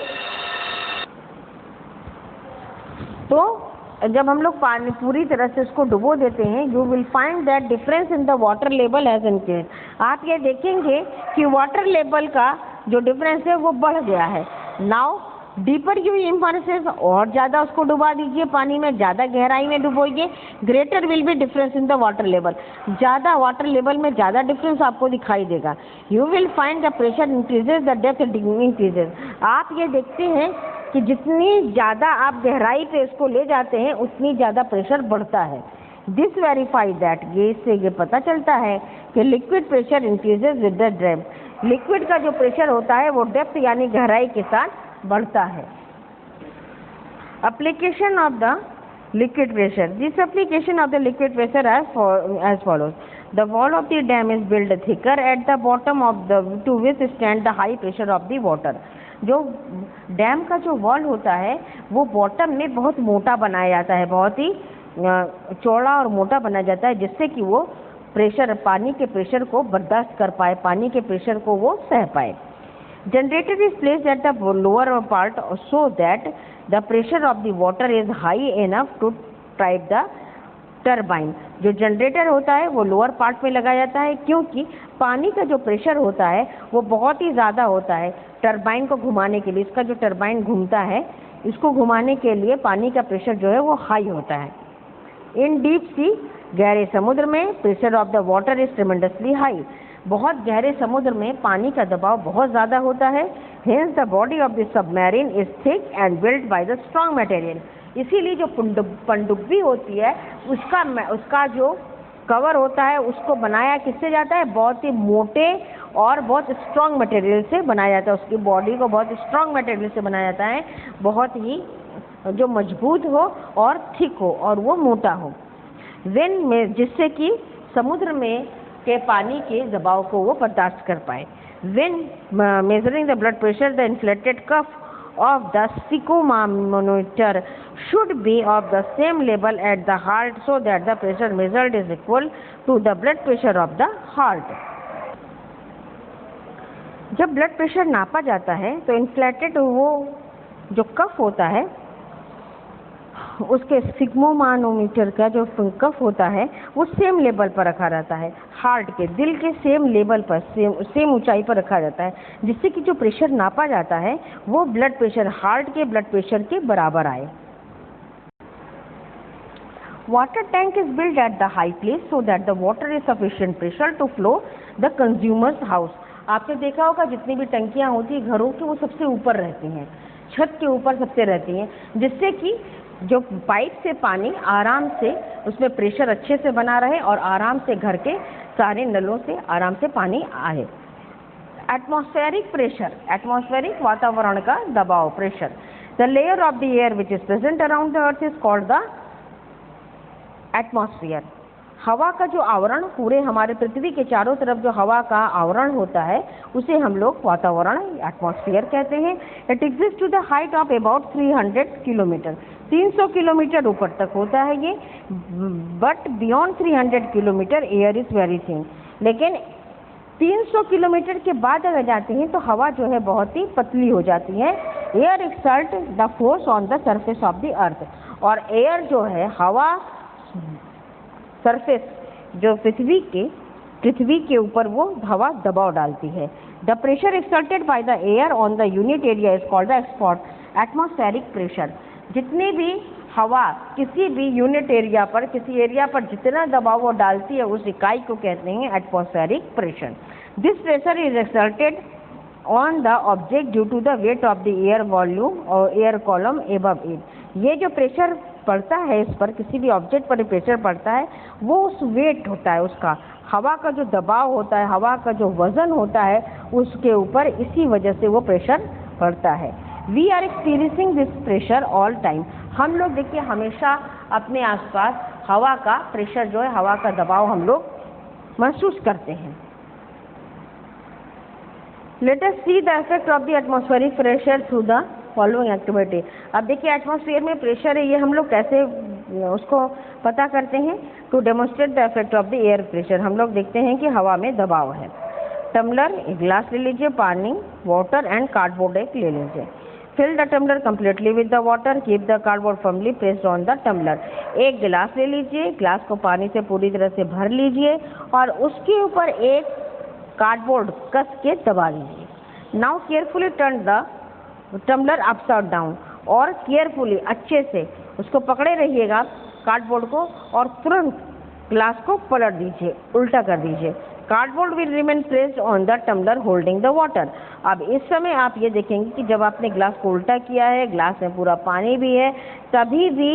तो जब हम लोग पानी पूरी तरह से उसको डुबो देते हैं, you will find that difference in the water level has increased. आप ये देखेंगे कि वाटर लेवल का जो डिफरेंस है वो बढ़ गया है। नाउ डीपर यू इमर्सेस, और ज़्यादा उसको डुबा दीजिए पानी में, ज़्यादा गहराई में डुबोइए, greater will be difference in the water level. ज़्यादा वाटर लेवल में ज़्यादा डिफरेंस आपको दिखाई देगा। You will find the pressure increases, the depth increases. आप ये देखते हैं कि जितनी ज़्यादा आप गहराई पे इसको ले जाते हैं उतनी ज़्यादा प्रेशर बढ़ता है। दिस वेरीफाई दैट, ये इससे ये पता चलता है कि liquid pressure increases with the depth. Liquid का जो प्रेशर होता है वो डेप्थ यानी गहराई के साथ बढ़ता है। Application of the liquid pressure. This application of the liquid pressure as follows. The wall of the dam is built thicker at the bottom of the to withstand the high pressure of the water. जो डैम का जो वॉल होता है वो बॉटम में बहुत मोटा बनाया जाता है, बहुत ही चौड़ा और मोटा बनाया जाता है, जिससे कि वो प्रेशर, पानी के प्रेशर को बर्दाश्त कर पाए, पानी के प्रेशर को वो सह पाए। Generator is placed at the lower part so that the pressure of the water is high enough to drive the turbine। जो जनरेटर होता है वो लोअर पार्ट में लगाया जाता है क्योंकि पानी का जो प्रेशर होता है वो बहुत ही ज़्यादा होता है टरबाइन को घुमाने के लिए। इसका जो टरबाइन घूमता है इसको घुमाने के लिए पानी का प्रेशर जो है वो हाई होता है। इन डीप सी, गहरे समुद्र में pressure of the water is tremendously high. बहुत गहरे समुद्र में पानी का दबाव बहुत ज़्यादा होता है। Hence the body of the submarine is thick and built by the strong material. इसीलिए जो पनडुब्बी होती है उसका जो कवर होता है उसको बनाया किससे जाता है? बहुत ही मोटे और बहुत स्ट्रॉन्ग मटेरियल से बनाया जाता है। उसकी बॉडी को बहुत स्ट्रॉन्ग मटेरियल से बनाया जाता है, बहुत ही जो मजबूत हो और थिक हो और वो मोटा हो। वेन में, जिससे कि समुद्र में के पानी के दबाव को वो बर्दाश्त कर पाए। When measuring the blood pressure, the inflated cuff of the sphygmomanometer should be of the same level at the heart so that the pressure measured is equal to the blood pressure of the heart. जब ब्लड प्रेशर नापा जाता है तो इन्फ्लेटेड वो जो कफ होता है उसके स्फिग्मोमानोमीटर का जो कफ होता है वो सेम लेवल पर रखा रहता है, हार्ट के दिल के सेम लेवल पर सेम ऊंचाई पर रखा जाता है, जिससे कि जो प्रेशर नापा जाता है वो ब्लड प्रेशर हार्ट के ब्लड प्रेशर के बराबर आए। Water tank is build at the high place so that the water is sufficient pressure to flow the consumers house. आपने देखा होगा जितनी भी टंकियां होती हैं घरों की वो सबसे ऊपर रहती हैं, छत के ऊपर सबसे रहती हैं, जिससे कि जो पाइप से पानी आराम से उसमें प्रेशर अच्छे से बना रहे और आराम से घर के सारे नलों से आराम से पानी आए। एटमॉस्फेरिक प्रेशर, एटमॉस्फेरिक वातावरण का दबाव, pressure. The layer of the air which is present around the earth is called the atmosphere. हवा का जो आवरण पूरे हमारे पृथ्वी के चारों तरफ जो हवा का आवरण होता है उसे हम लोग वातावरण एटमॉस्फेयर कहते हैं। It exist to the height of about 300 kilometre, 300 kilometre ऊपर तक होता है ये। But beyond 300 kilometre air is very thin. लेकिन 300 किलोमीटर के बाद अगर जाते हैं तो हवा जो है बहुत ही पतली हो जाती है। Air exert the force on the surface of the earth, और एयर जो है हवा सरफेस जो पृथ्वी के ऊपर वो हवा दबाव डालती है। The pressure exerted by the air on the unit area is called the atmospheric pressure. जितनी भी हवा किसी भी यूनिट एरिया पर, किसी एरिया पर जितना दबाव वो डालती है उस इकाई को कहते हैं atmospheric pressure. This pressure is exerted on the object due to the weight of the air volume और एयर कॉलम एबव इट। ये जो प्रेशर पड़ता है इस पर, किसी भी ऑब्जेक्ट पर प्रेशर पड़ता है वो उस वेट होता है उसका, हवा का जो दबाव होता है, हवा का जो वजन होता है उसके ऊपर, इसी वजह से वो प्रेशर पड़ता है। We are experiencing this pressure all time. हम लोग देखिए हमेशा अपने आसपास हवा का प्रेशर जो है, हवा का दबाव हम लोग महसूस करते हैं। Let us see the effect of the atmospheric pressure through the following activity. अब देखिए एटमॉस्फेयर में प्रेशर है, ये हम लोग कैसे उसको पता करते हैं। To demonstrate the effect of the air pressure, हम लोग देखते हैं कि हवा में दबाव है। टम्बलर, एक गिलास ले लीजिए, पानी, वाटर एंड कार्डबोर्ड एक ले लीजिए। Fill the tumbler completely with the water, keep the cardboard firmly pressed on the tumbler. एक गिलास ले लीजिए, गिलास को पानी से पूरी तरह से भर लीजिए और उसके ऊपर एक कार्डबोर्ड कस के दबा लीजिए। Now carefully turn the tumbler upside down, और केयरफुली अच्छे से उसको पकड़े रहिएगा कार्डबोर्ड को और तुरंत ग्लास को पलट दीजिए, उल्टा कर दीजिए। Cardboard will remain placed on the tumbler holding the water. अब इस समय आप ये देखेंगे कि जब आपने ग्लास को उल्टा किया है, ग्लास में पूरा पानी भी है, तभी भी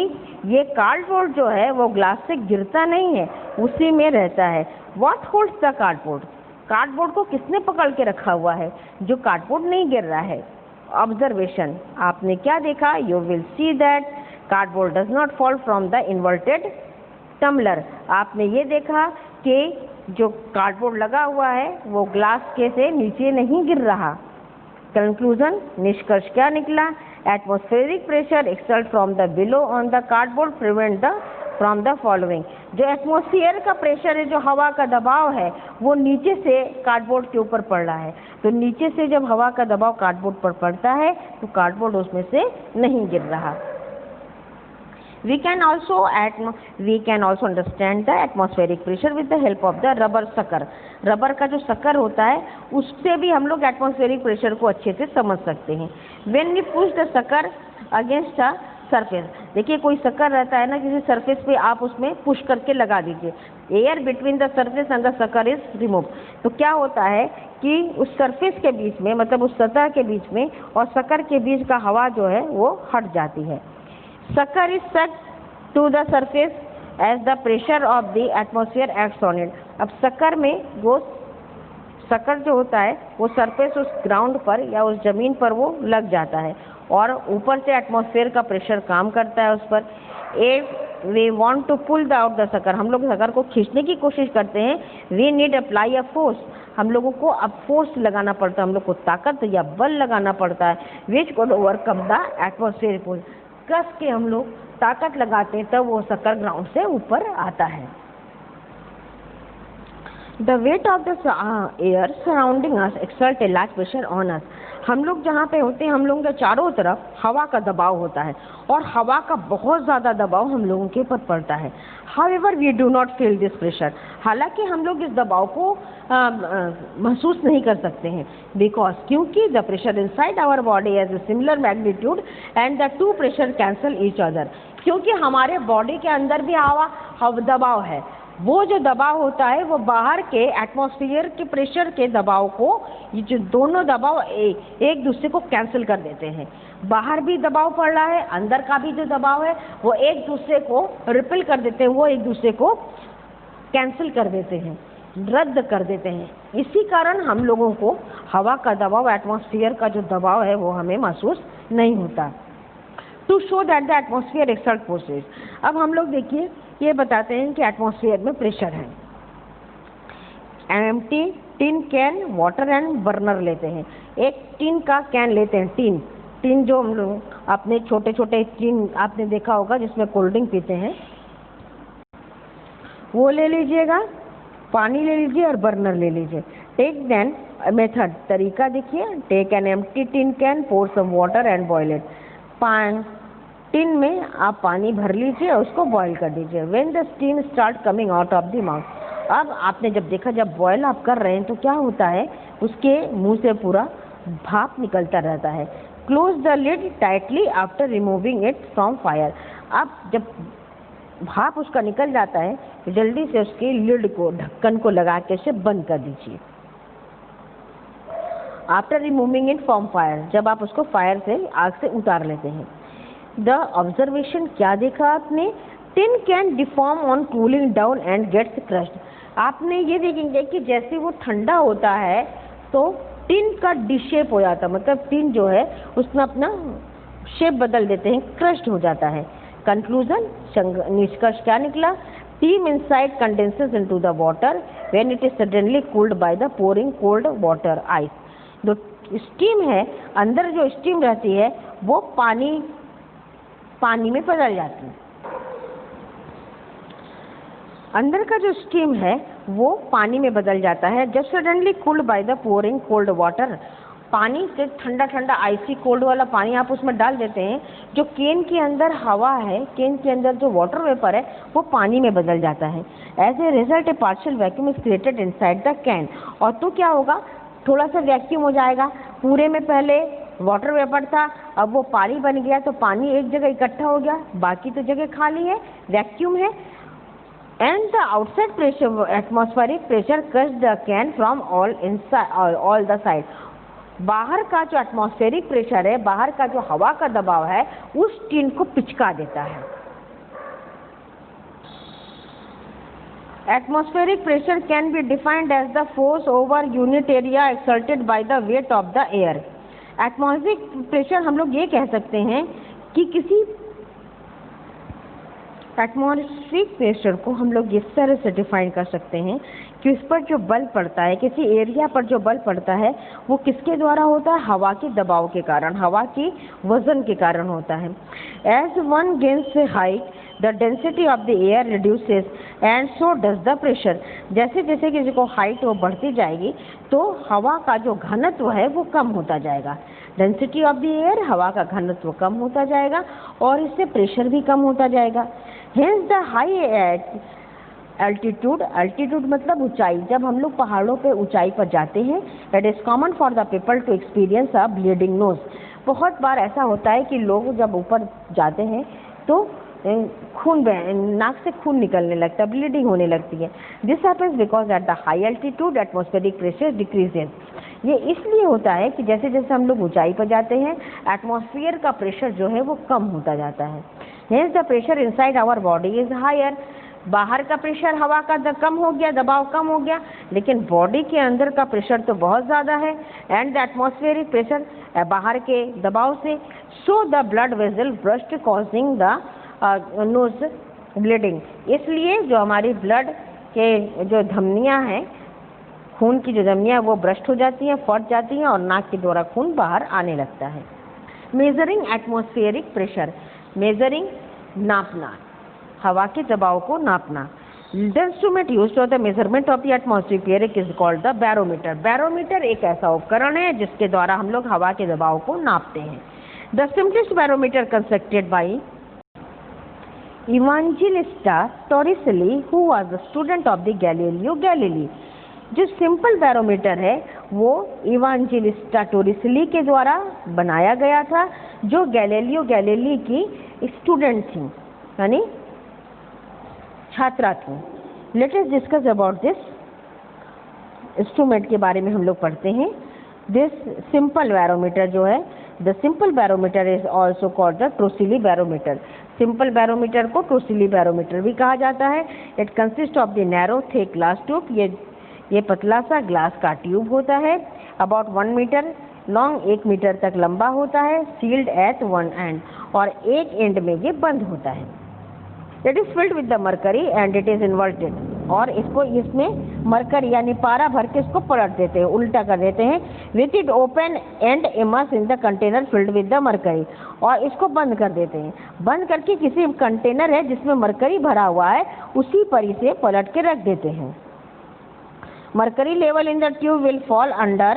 ये कार्डबोर्ड जो है वो ग्लास से गिरता नहीं है, उसी में रहता है। What holds the cardboard? Cardboard को किसने पकड़ के रखा हुआ है? जो कार्डबोर्ड नहीं गिर रहा है। ऑब्जर्वेशन, आपने क्या देखा? You will see that cardboard does not fall from the inverted tumbler. आपने ये देखा कि जो कार्डबोर्ड लगा हुआ है वो ग्लास के से नीचे नहीं गिर रहा। कंक्लूजन, निष्कर्ष क्या निकला? Atmospheric pressure exert from the below on the cardboard prevent the from the following. जो एटमॉस्फेयर का प्रेशर है, जो हवा का दबाव है, वो नीचे से कार्डबोर्ड के ऊपर पड़ रहा है। तो नीचे से जब हवा का दबाव कार्डबोर्ड पर पड़ता है तो कार्डबोर्ड उसमें से नहीं गिर रहा। We can also understand the atmospheric pressure with the help of the rubber sucker। Rubber का जो शक्कर होता है उससे भी हम लोग एटमॉस्फेरिक प्रेशर को अच्छे से समझ सकते हैं। When we push the sucker against a surface, देखिए कोई शक्कर रहता है ना, किसी सरफेस पे आप उसमें पुश करके लगा दीजिए, air between the surface and the शक्कर इज रिमूव। तो क्या होता है कि उस सरफेस के बीच में, मतलब उस सतह के बीच में और शक्कर के बीच का हवा जो है वो हट जाती है। Sucker is suck to the surface as the pressure of the atmosphere acts on it. अब शक्कर में वो शक्कर जो होता है वो सरफेस उस ग्राउंड पर या उस जमीन पर वो लग जाता है और ऊपर से एटमॉस्फेयर का प्रेशर काम करता है उस पर। We want to pull the out the sucker, हम लोग शक्कर को खींचने की कोशिश करते हैं। We need apply a force, हम लोगों को अब फोर्स लगाना पड़ता है, हम लोग को ताकत या बल लगाना पड़ता है, which could overcome the atmospheric force. कस के हम लोग ताकत लगाते हैं तब वो शक्कर ग्राउंड से ऊपर आता है। The weight of the air surrounding us exert a large pressure on us। हम लोग जहाँ पे होते हैं हम लोगों के चारों तरफ हवा का दबाव होता है और हवा का बहुत ज़्यादा दबाव हम लोगों के ऊपर पड़ता है। However, we do not feel this pressure। हालांकि हम लोग इस दबाव को महसूस नहीं कर सकते हैं, because क्योंकि the pressure inside our body has a similar magnitude and the two pressure cancel each other। क्योंकि हमारे बॉडी के अंदर भी हवा दबाव है, वो जो दबाव होता है वो बाहर के एटमॉस्फेयर के प्रेशर के दबाव को, ये जो दोनों दबाव एक दूसरे को कैंसिल कर देते हैं। बाहर भी दबाव पड़ रहा है, अंदर का भी जो दबाव है वो एक दूसरे को रिपेल कर देते हैं, वो एक दूसरे को कैंसिल कर देते हैं, रद्द कर देते हैं। इसी कारण हम लोगों को हवा का दबाव, एटमॉस्फेयर का जो दबाव है वो हमें महसूस नहीं होता। To show that the atmosphere exert forces. अब हम लोग देखिए ये बताते हैं कि एटमॉस्फेयर में प्रेशर है। Empty tin can water and burner लेते हैं। एक टिन का कैन लेते हैं, टिन जो हम लोग अपने छोटे छोटे टिन आपने देखा होगा जिसमें कोल्ड ड्रिंक पीते हैं, वो ले लीजिएगा, पानी ले लीजिए और बर्नर ले लीजिए। टेक देन मेथड, तरीका देखिए, take an empty tin can, pour some water and boil it. Tin में आप पानी भर लीजिए और उसको बॉईल कर दीजिए। When the steam start coming out of the mouth. अब आपने जब देखा जब बॉयल आप कर रहे हैं तो क्या होता है, उसके मुंह से पूरा भाप निकलता रहता है। Close the lid tightly after removing it from fire. अब जब भाप उसका निकल जाता है तो जल्दी से उसके लिड को, ढक्कन को लगा के उसे बंद कर दीजिए। After removing it from fire, जब आप उसको फायर से, आग से उतार लेते हैं। द ऑब्जर्वेशन, क्या देखा आपने, tin can deform on cooling down and gets crushed. आपने ये देखेंगे कि जैसे वो ठंडा होता है तो टिन का डिशेप हो जाता है, मतलब टिन जो है उसमें अपना शेप बदल देते हैं, क्रश्ड हो जाता है। कंक्लूजन, निष्कर्ष क्या निकला, steam inside condenses into the water when it is suddenly cooled by the pouring cold water ice। जो स्टीम है, अंदर जो स्टीम रहती है वो पानी में बदल जाती है। अंदर का जो स्टीम है वो पानी में बदल जाता है जब suddenly cooled by the pouring cold water. पानी से ठंडा ठंडा आइसी कोल्ड वाला पानी आप उसमें डाल देते हैं, जो केन के अंदर हवा है, केन के अंदर जो वाटर वेपर है वो पानी में बदल जाता है। As a result a partial vacuum is created inside the can. और तो क्या होगा, थोड़ा सा वैक्यूम हो जाएगा। पूरे में पहले वाटर वेपर था, अब वो पानी बन गया, तो पानी एक जगह इकट्ठा हो गया, बाकी तो जगह खाली है, वैक्यूम है। And the outside pressure, atmospheric pressure cuts the can from all the side. बाहर का जो एटमॉस्फेरिक प्रेशर है, बाहर का जो हवा का दबाव है, उस टिन को पिचका देता है। Atmospheric pressure can be defined as the force over unit area exerted by the weight of the air। Atmospheric pressure हम लोग ये कह सकते हैं कि किसी एटमॉस्फेरिक प्रेशर को हम लोग इस तरह से डिफाइन कर सकते हैं कि उस पर जो बल पड़ता है, किसी एरिया पर जो बल पड़ता है वो किसके द्वारा होता है, हवा के दबाव के कारण, हवा की वजन के कारण होता है। As one gains height the density of the air reduces and so does the pressure. जैसे जैसे किसी को हाइट वो बढ़ती जाएगी तो हवा का जो घनत्व है वो कम होता जाएगा। डेंसिटी ऑफ द एयर, हवा का घनत्व कम होता जाएगा और इससे प्रेशर भी कम होता जाएगा। Hence the high altitude, altitude मतलब ऊंचाई, जब हम लोग पहाड़ों पे ऊंचाई पर जाते हैं, it is common for the people to experience a bleeding nose. बहुत बार ऐसा होता है कि लोग जब ऊपर जाते हैं तो खून नाक से खून निकलने लगता है, ब्लीडिंग होने लगती है। This happens because at the high altitude atmospheric pressure decreases. ये इसलिए होता है कि जैसे जैसे हम लोग ऊंचाई पर जाते हैं एटमॉस्फेयर का प्रेशर जो है वो कम होता जाता है। Hence the pressure inside our body is higher. बाहर का प्रेशर हवा का कम हो गया, दबाव कम हो गया, लेकिन बॉडी के अंदर का प्रेशर तो बहुत ज़्यादा है। एंड द एटमॉस्फेरिक प्रेशर, बाहर के दबाव से, so the blood vessel burst causing the nose bleeding. इसलिए जो हमारी ब्लड के जो धमनियां हैं, खून की जो धमनियाँ वो ब्रस्ट हो जाती हैं, फट जाती हैं और नाक के द्वारा खून बाहर आने लगता है। मेजरिंग एटमॉस्फेरिक प्रेशर, मेजरिंग नापना, हवा के दबाव को नापना। The instrument used for the measurement of the atmospheric is called the barometer. Barometer एक ऐसा उपकरण है जिसके द्वारा हम लोग हवा के दबाव को नापते हैं। The simplest barometer constructed by Evangelista Torricelli, who was the student of the Galileo Galilei। जो सिंपल बैरोमीटर है वो इवांजेलिस्टा टोरिसेली के द्वारा बनाया गया था, जो गैलीलियो गैलीली की स्टूडेंट थी, यानी छात्रा थी। Let us discuss about this instrument के बारे में हम लोग पढ़ते हैं। दिस सिंपल बैरोमीटर जो है, the simple barometer is also called the Torricelli barometer. Simple barometer को टोरिसेली बैरोमीटर भी कहा जाता है। It consist of the narrow thick glass tube. ये पतला सा ग्लास का ट्यूब होता है, अबाउट 1 मीटर लॉन्ग, 1 मीटर तक लंबा होता है, सील्ड एट वन एंड, और एक एंड में ये बंद होता है। It is filled with the mercury and it is inverted, और इसमें मरकरी यानी पारा भर के इसको पलट देते हैं, उल्टा कर देते हैं। With it open and immerse in the container filled with the mercury, और इसको बंद कर देते हैं। बंद करके किसी कंटेनर है जिसमें मरकरी भरा हुआ है उसी पर इसे पलट के रख देते हैं। Mercury level in the tube will fall under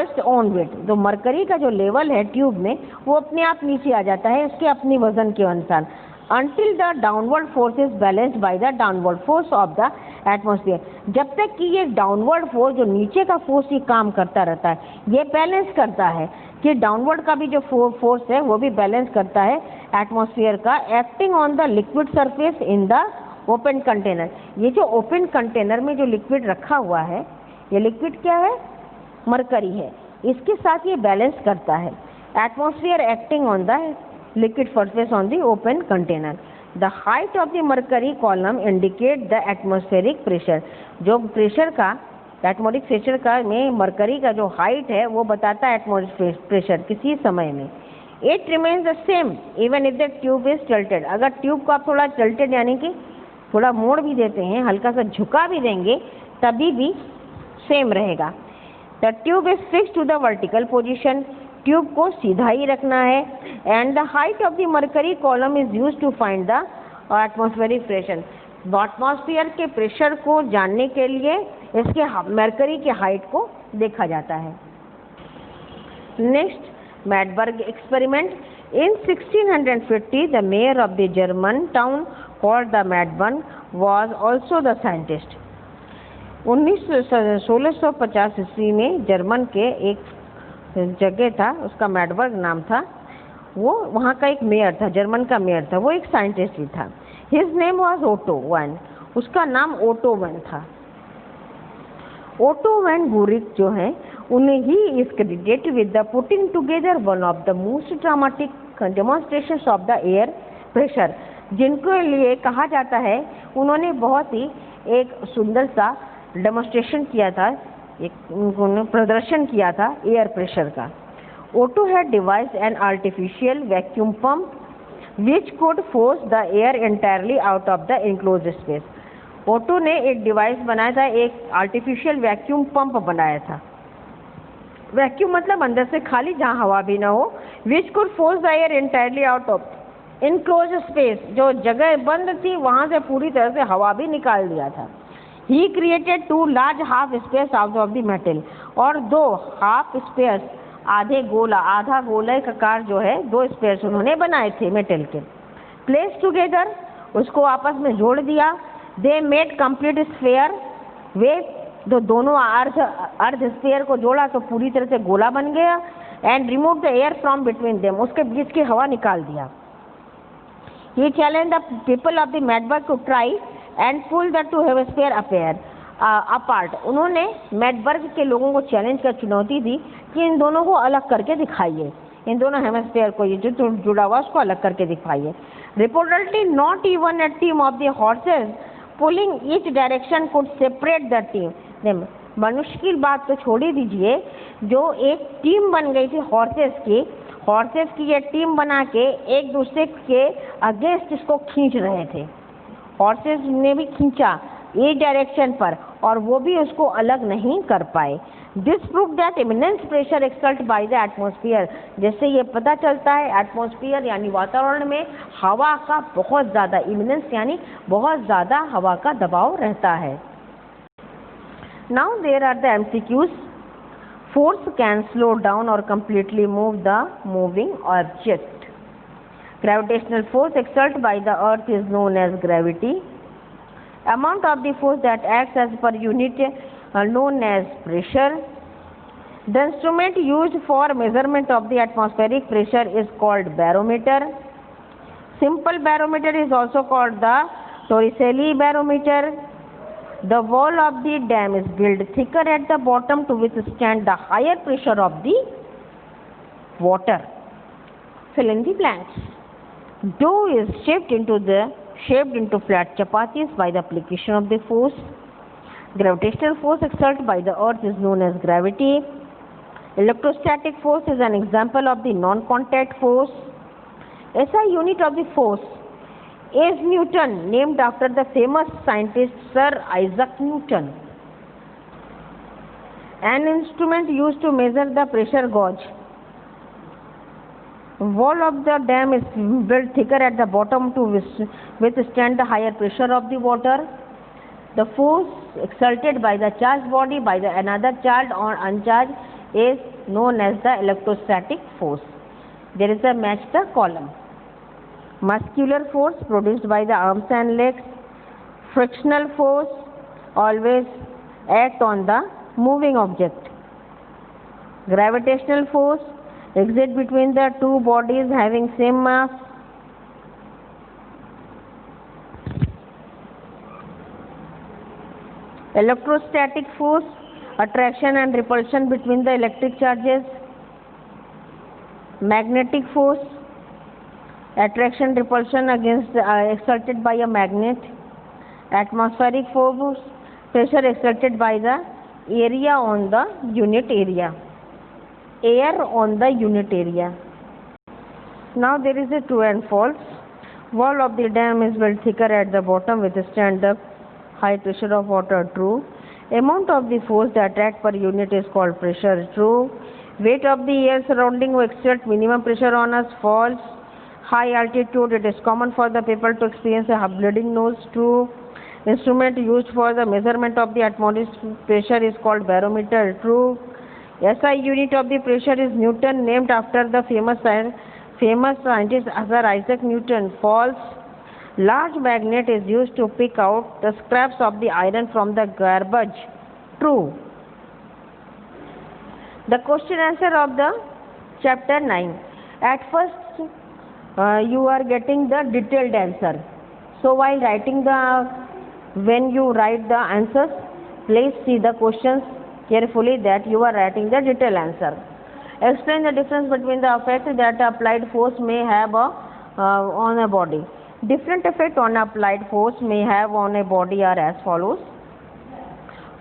its own wait. तो मरकरी का जो लेवल है ट्यूब में वो अपने आप नीचे आ जाता है उसके अपनी वजन के अनुसार, until the downward force is balanced by the downward force of the atmosphere। जब तक कि ये डाउनवर्ड फोर्स, जो नीचे का फोर्स ये काम करता रहता है, ये बैलेंस करता है कि डाउनवर्ड का भी जो फोर्स है वो भी बैलेंस करता है एटमॉस्फेयर का, acting on the liquid surface in the open container. ये जो ओपन कंटेनर में जो लिक्विड रखा हुआ है, ये लिक्विड क्या है? मरकरी है। इसके साथ ये बैलेंस करता है। Atmosphere acting on the liquid surface on the open container। The height of the mercury column indicate the atmospheric pressure। जो प्रेशर का, एटमॉस्फेरिक प्रेशर का में मरकरी का जो हाइट है वो बताता है एटमॉस्फेरिक प्रेशर किसी समय में। It remains the same even if the tube is tilted। अगर ट्यूब को आप थोड़ा tilted यानी कि थोड़ा मोड़ भी देते हैं, हल्का सा झुका भी देंगे, तभी भी सेम रहेगा। The tube is fixed to the vertical position। Tube को सीधा ही रखना है। And the height of the mercury column is used to find the atmospheric pressure. Atmosphere के प्रेशर को जानने के लिए इसके मरकरी के हाइट को देखा जाता है। Next, Magdeburg experiment. In 1650 the mayor of the German town called the Magdeburg was also the scientist. 1650 ईस्वी में जर्मन के एक जगह था, उसका मैडबर्ग नाम था, वो वहाँ का एक मेयर था, जर्मन का मेयर था, वो एक साइंटिस्ट भी था। His name was Otto von. उसका नाम ओटो वैन था। ओटो वैन गुरिक जो है, उन्हें ही is credited with the putting together one of the most dramatic demonstrations of the air pressure. जिनको लिए कहा जाता है उन्होंने बहुत ही एक सुंदर सा डेमोन्स्ट्रेशन किया था, उन्होंने प्रदर्शन किया था एयर प्रेशर का। Otto had devised an artificial vacuum pump which could force the air entirely out of the enclosed space. Otto ने एक डिवाइस बनाया था, एक आर्टिफिशियल वैक्यूम पंप बनाया था। वैक्यूम मतलब अंदर से खाली, जहाँ हवा भी ना हो। विच could force the air entirely out of enclosed space, जो जगह बंद थी वहाँ से पूरी तरह से हवा भी निकाल दिया था। He created 2 large half spheres out of the metal। और 2 हाफ स्पेयर्स, आधे गोला, आधा गोले का कार जो है, 2 स्पेयर्स उन्होंने बनाए थे मेटल के। प्लेस टुगेदर, उसको आपस में जोड़ दिया। They made complete sphere. वे दोनों अर्ध स्फेयर को जोड़ा तो पूरी तरह से गोला बन गया। And remove the air from between them, उसके बीच की हवा निकाल दिया। He challenged the people of the Madberg to try and pull the 2 hemisphere apart. उन्होंने मैडबर्ग के लोगों को चैलेंज कर चुनौती दी कि इन दोनों को अलग करके दिखाइए, इन दोनों हेमिस्फीयर को ये जो जुड़ा हुआ उसको अलग करके दिखाइए। Reportedly not even a team of the horses pulling each direction could separate the team. मनुष्य की बात तो छोड़ ही दीजिए, जो एक टीम बन गई थी हॉर्सेस की ये टीम बना के एक दूसरे के अगेंस्ट इसको खींच रहे थे। हॉर्सेस ने भी खींचा एक डायरेक्शन पर, और वो भी उसको अलग नहीं कर पाए। This prove that eminence pressure exert by the atmosphere, जैसे ये पता चलता है एटमॉस्फेयर यानी वातावरण में हवा का बहुत ज़्यादा, इमिनेंस यानी बहुत ज़्यादा हवा का दबाव रहता है। Now there are the MCQs. Force can slow down और completely move the moving object. Gravitational force exerted by the earth is known as gravity. Amount of the force that acts as per unit known as pressure. The instrument used for measurement of the atmospheric pressure is called barometer. Simple barometer is also called the Torricelli barometer. The wall of the dam is built thicker at the bottom to withstand the higher pressure of the water. Fill in the blanks. Dough is shaped into flat chapatis by the application of the force. Gravitational force exerted by the earth is known as gravity. Electrostatic force is an example of the non-contact force. SI unit of the force is Newton, named after the famous scientist Sir Isaac Newton. An instrument used to measure the pressure gauge. Wall of the dam is built thicker at the bottom to withstand the higher pressure of the water. The force exerted by the charged body by the another charged or uncharged is known as the electrostatic force. There is a match the column. Muscular force produced by the arms and legs. Frictional force always act on the moving object. Gravitational force exists between the two bodies having same mass. Electrostatic force, attraction and repulsion between the electric charges. Magnetic force, attraction repulsion against exerted by a magnet. Atmospheric force, pressure exerted by the area on the unit area, air on the unit area. Now there is a true and false. Wall of the dam is built thicker at the bottom withstand the high pressure of water. True. Amount of the force that act per unit is called pressure. True. Weight of the air surrounding exert minimum pressure on us. False. High altitude, it is common for the people to experience a bleeding nose. True. Instrument used for the measurement of the atmospheric pressure is called barometer. True. SI unit of the pressure is Newton, named after the famous scientist Sir Isaac Newton. False. Large magnet is used to pick out the scraps of the iron from the garbage. True. The question answer of the chapter 9. At first you are getting the detailed answer. So while when you write the answers, please see the questions carefully that you are writing the detailed answer. Explain the difference between the effect that applied force may have on a body. Different effect on applied force may have on a body are as follows.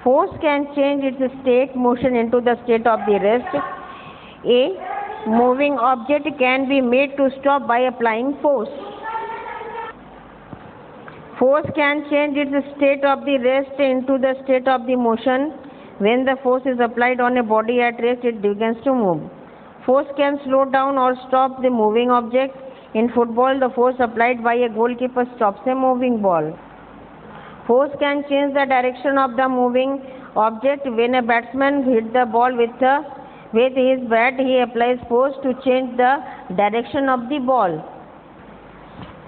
Force can change its state motion into the state of the rest. A moving object can be made to stop by applying force. Force can change its state of the rest into the state of the motion. When the force is applied on a body at rest, it begins to move. Force can slow down or stop the moving object. In football, the force applied by a goalkeeper stops a moving ball. Force can change the direction of the moving object. When a batsman hits the ball with his bat, he applies force to change the direction of the ball.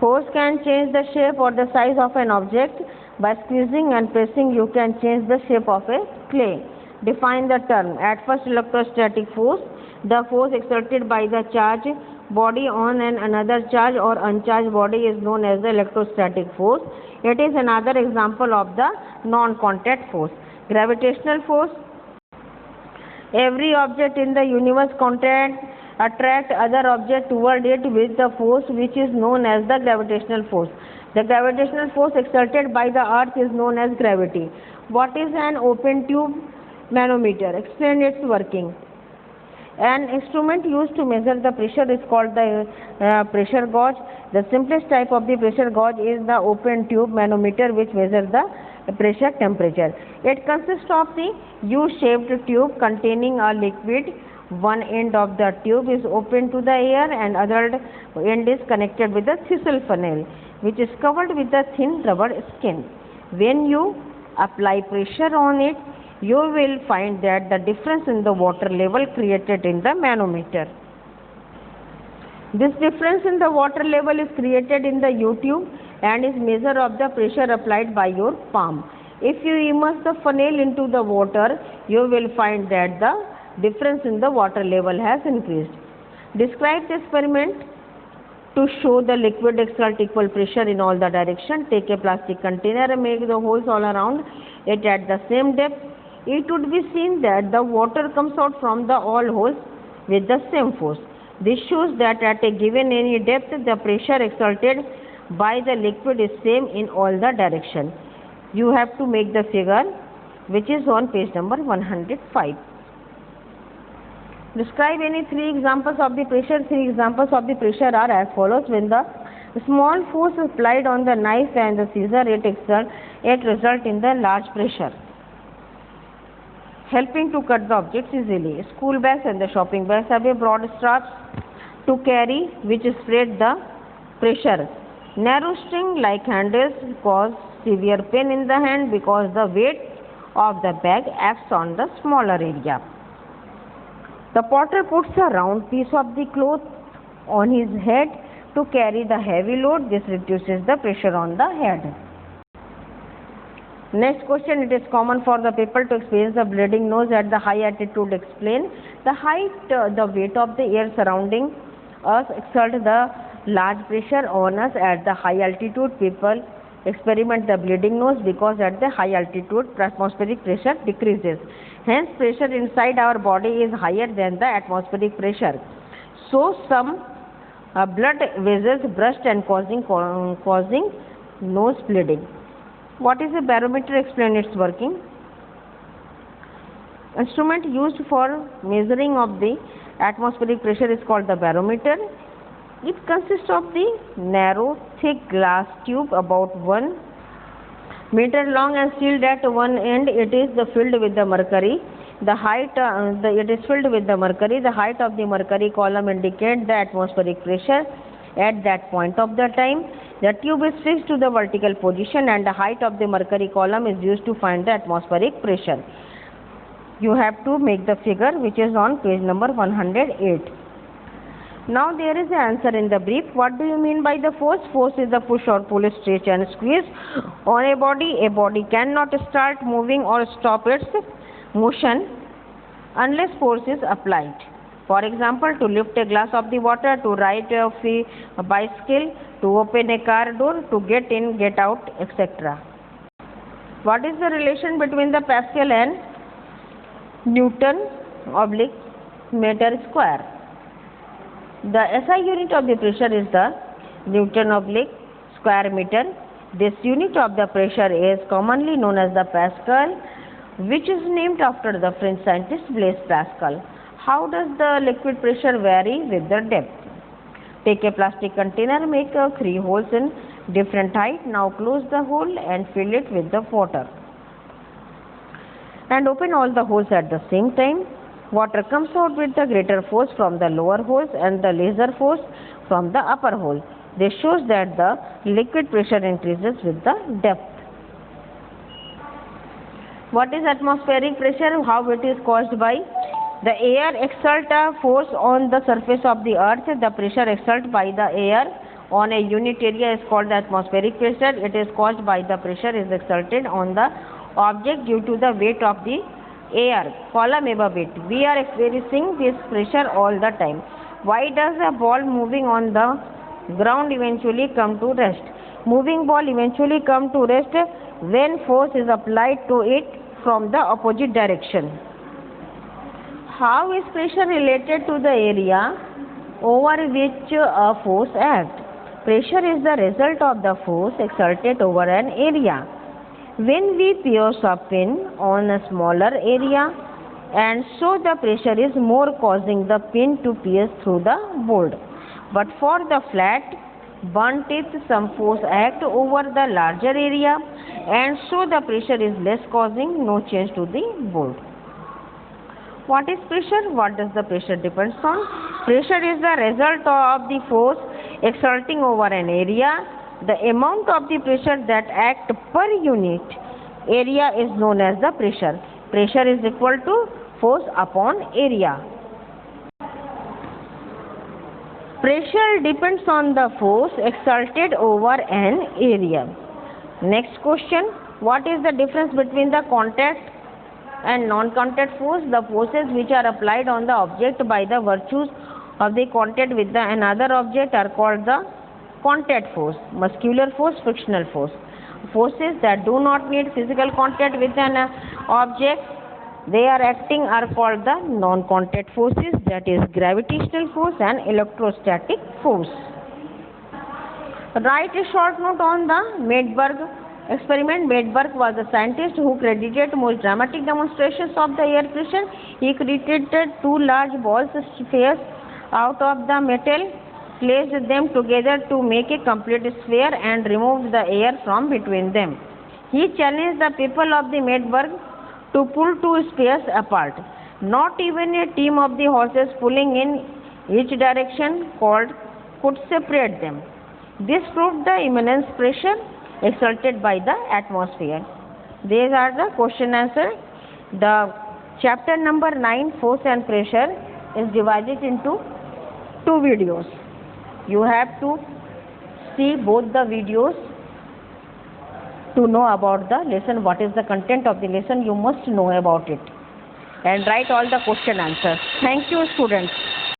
Force can change the shape or the size of an object. By squeezing and pressing, you can change the shape of a clay. Define the term. At first, electrostatic force, the force exerted by the charged body on another charged or uncharged body is known as the electrostatic force. It is another example of the non-contact force. Gravitational force. Every object in the universe attract other object toward it with the force which is known as the gravitational force. The gravitational force exerted by the earth is known as gravity. What is an open tube manometer? Explain its working. An instrument used to measure the pressure is called the pressure gauge. The simplest type of the pressure gauge is the open tube manometer, which measures the pressure, temperature. It consists of the U-shaped tube containing a liquid. One end of the tube is open to the air and other end is connected with the thistle funnel, which is covered with a thin rubber skin. When you apply pressure on it, you will find that the difference in the water level created in the manometer. This difference in the water level is created in the U-tube and is measure of the pressure applied by your palm. If you immerse the funnel into the water, you will find that the difference in the water level has increased. Describe the experiment to show the liquid exert equal pressure in all the direction. Take a plastic container and make the holes all around it at the same depth. It would be seen that the water comes out from the all holes with the same force. This shows that at a given any depth, the pressure exerted by the liquid is same in all the direction. You have to make the figure which is on page number 105. Describe any three examples of the pressure. Three examples of the pressure are as follows. When the small force is applied on the knife and the scissor, it results in the large pressure, helping to cut the objects easily. School bags and the shopping bags have a broad straps to carry which spread the pressure. Narrow string like handles cause severe pain in the hand because the weight of the bag acts on the smaller area. The potter puts a round piece of the cloth on his head to carry the heavy load. This reduces the pressure on the head. Next question, it is common for the people to experience the bleeding nose at the high altitude. Explain. The height, the weight of the air surrounding us exert the large pressure on us at the high altitude. People experiment the bleeding nose because at the high altitude atmospheric pressure decreases. Hence, pressure inside our body is higher than the atmospheric pressure. So, some blood vessels burst and causing nose bleeding. What is a barometer? Explain its working. Instrument used for measuring of the atmospheric pressure is called the barometer. It consists of the narrow, thick glass tube about 1 meter long and sealed at one end. It is filled with the mercury. The height it is filled with the mercury. The height of the mercury column indicates the atmospheric pressure at that point of the time. The tube is fixed to the vertical position and the height of the mercury column is used to find the atmospheric pressure. You have to make the figure which is on page number 108. Now there is an answer in the brief. What do you mean by the force? Force is the push or pull, stretch and squeeze on a body. A body cannot start moving or stop its motion unless force is applied. For example, to lift a glass of the water, to ride a bicycle, to open a car door, to get in, get out, etc. What is the relation between the Pascal and Newton/meter square? The SI unit of the pressure is the Newton/square meter. This unit of the pressure is commonly known as the Pascal, which is named after the French scientist Blaise Pascal. How does the liquid pressure vary with the depth? Take a plastic container, make 3 holes in different height. Now close the hole and fill it with the water and open all the holes at the same time. Water comes out with the greater force from the lower holes and the lesser force from the upper hole. This shows that the liquid pressure increases with the depth. What is atmospheric pressure? How it is caused by? The air exerts a force on the surface of the earth. The pressure exerted by the air on a unit area is called the atmospheric pressure. It is caused by the pressure is exerted on the object due to the weight of the air, column above it. We are experiencing this pressure all the time. Why does a ball moving on the ground eventually come to rest? Moving ball eventually come to rest when force is applied to it from the opposite direction. How is pressure related to the area over which a force acts? Pressure is the result of the force exerted over an area. When we pierce a pin on a smaller area, and so the pressure is more, causing the pin to pierce through the board. But for the flat burnt teeth, some force act over the larger area and so the pressure is less, causing no change to the board. What is pressure? What does the pressure depends on? Pressure is the result of the force exerting over an area. The amount of the pressure that act per unit area is known as the pressure. Pressure is equal to force upon area. Pressure depends on the force exerted over an area. Next question. What is the difference between the contact and non-contact force? The forces which are applied on the object by the virtues of the contact with another object are called the contact force. Muscular force, frictional force. Forces that do not need physical contact with an object, they are acting, are called the non-contact forces, that is gravitational force and electrostatic force. Write a short note on the Maidberg experiment. Maidberg was a scientist who credited most dramatic demonstrations of the air pressure. He created two large balls, spheres, out of the metal, placed them together to make a complete sphere and removed the air from between them. He challenged the people of the Maidberg to pull two spheres apart. Not even a team of the horses pulling in each direction could separate them. This proved the immense pressure exerted by the atmosphere. These are the question answer. The chapter number 9, force and pressure, is divided into 2 videos. You have to see both the videos to know about the lesson. What is the content of the lesson? You must know about it and write all the question answers. Thank you, students.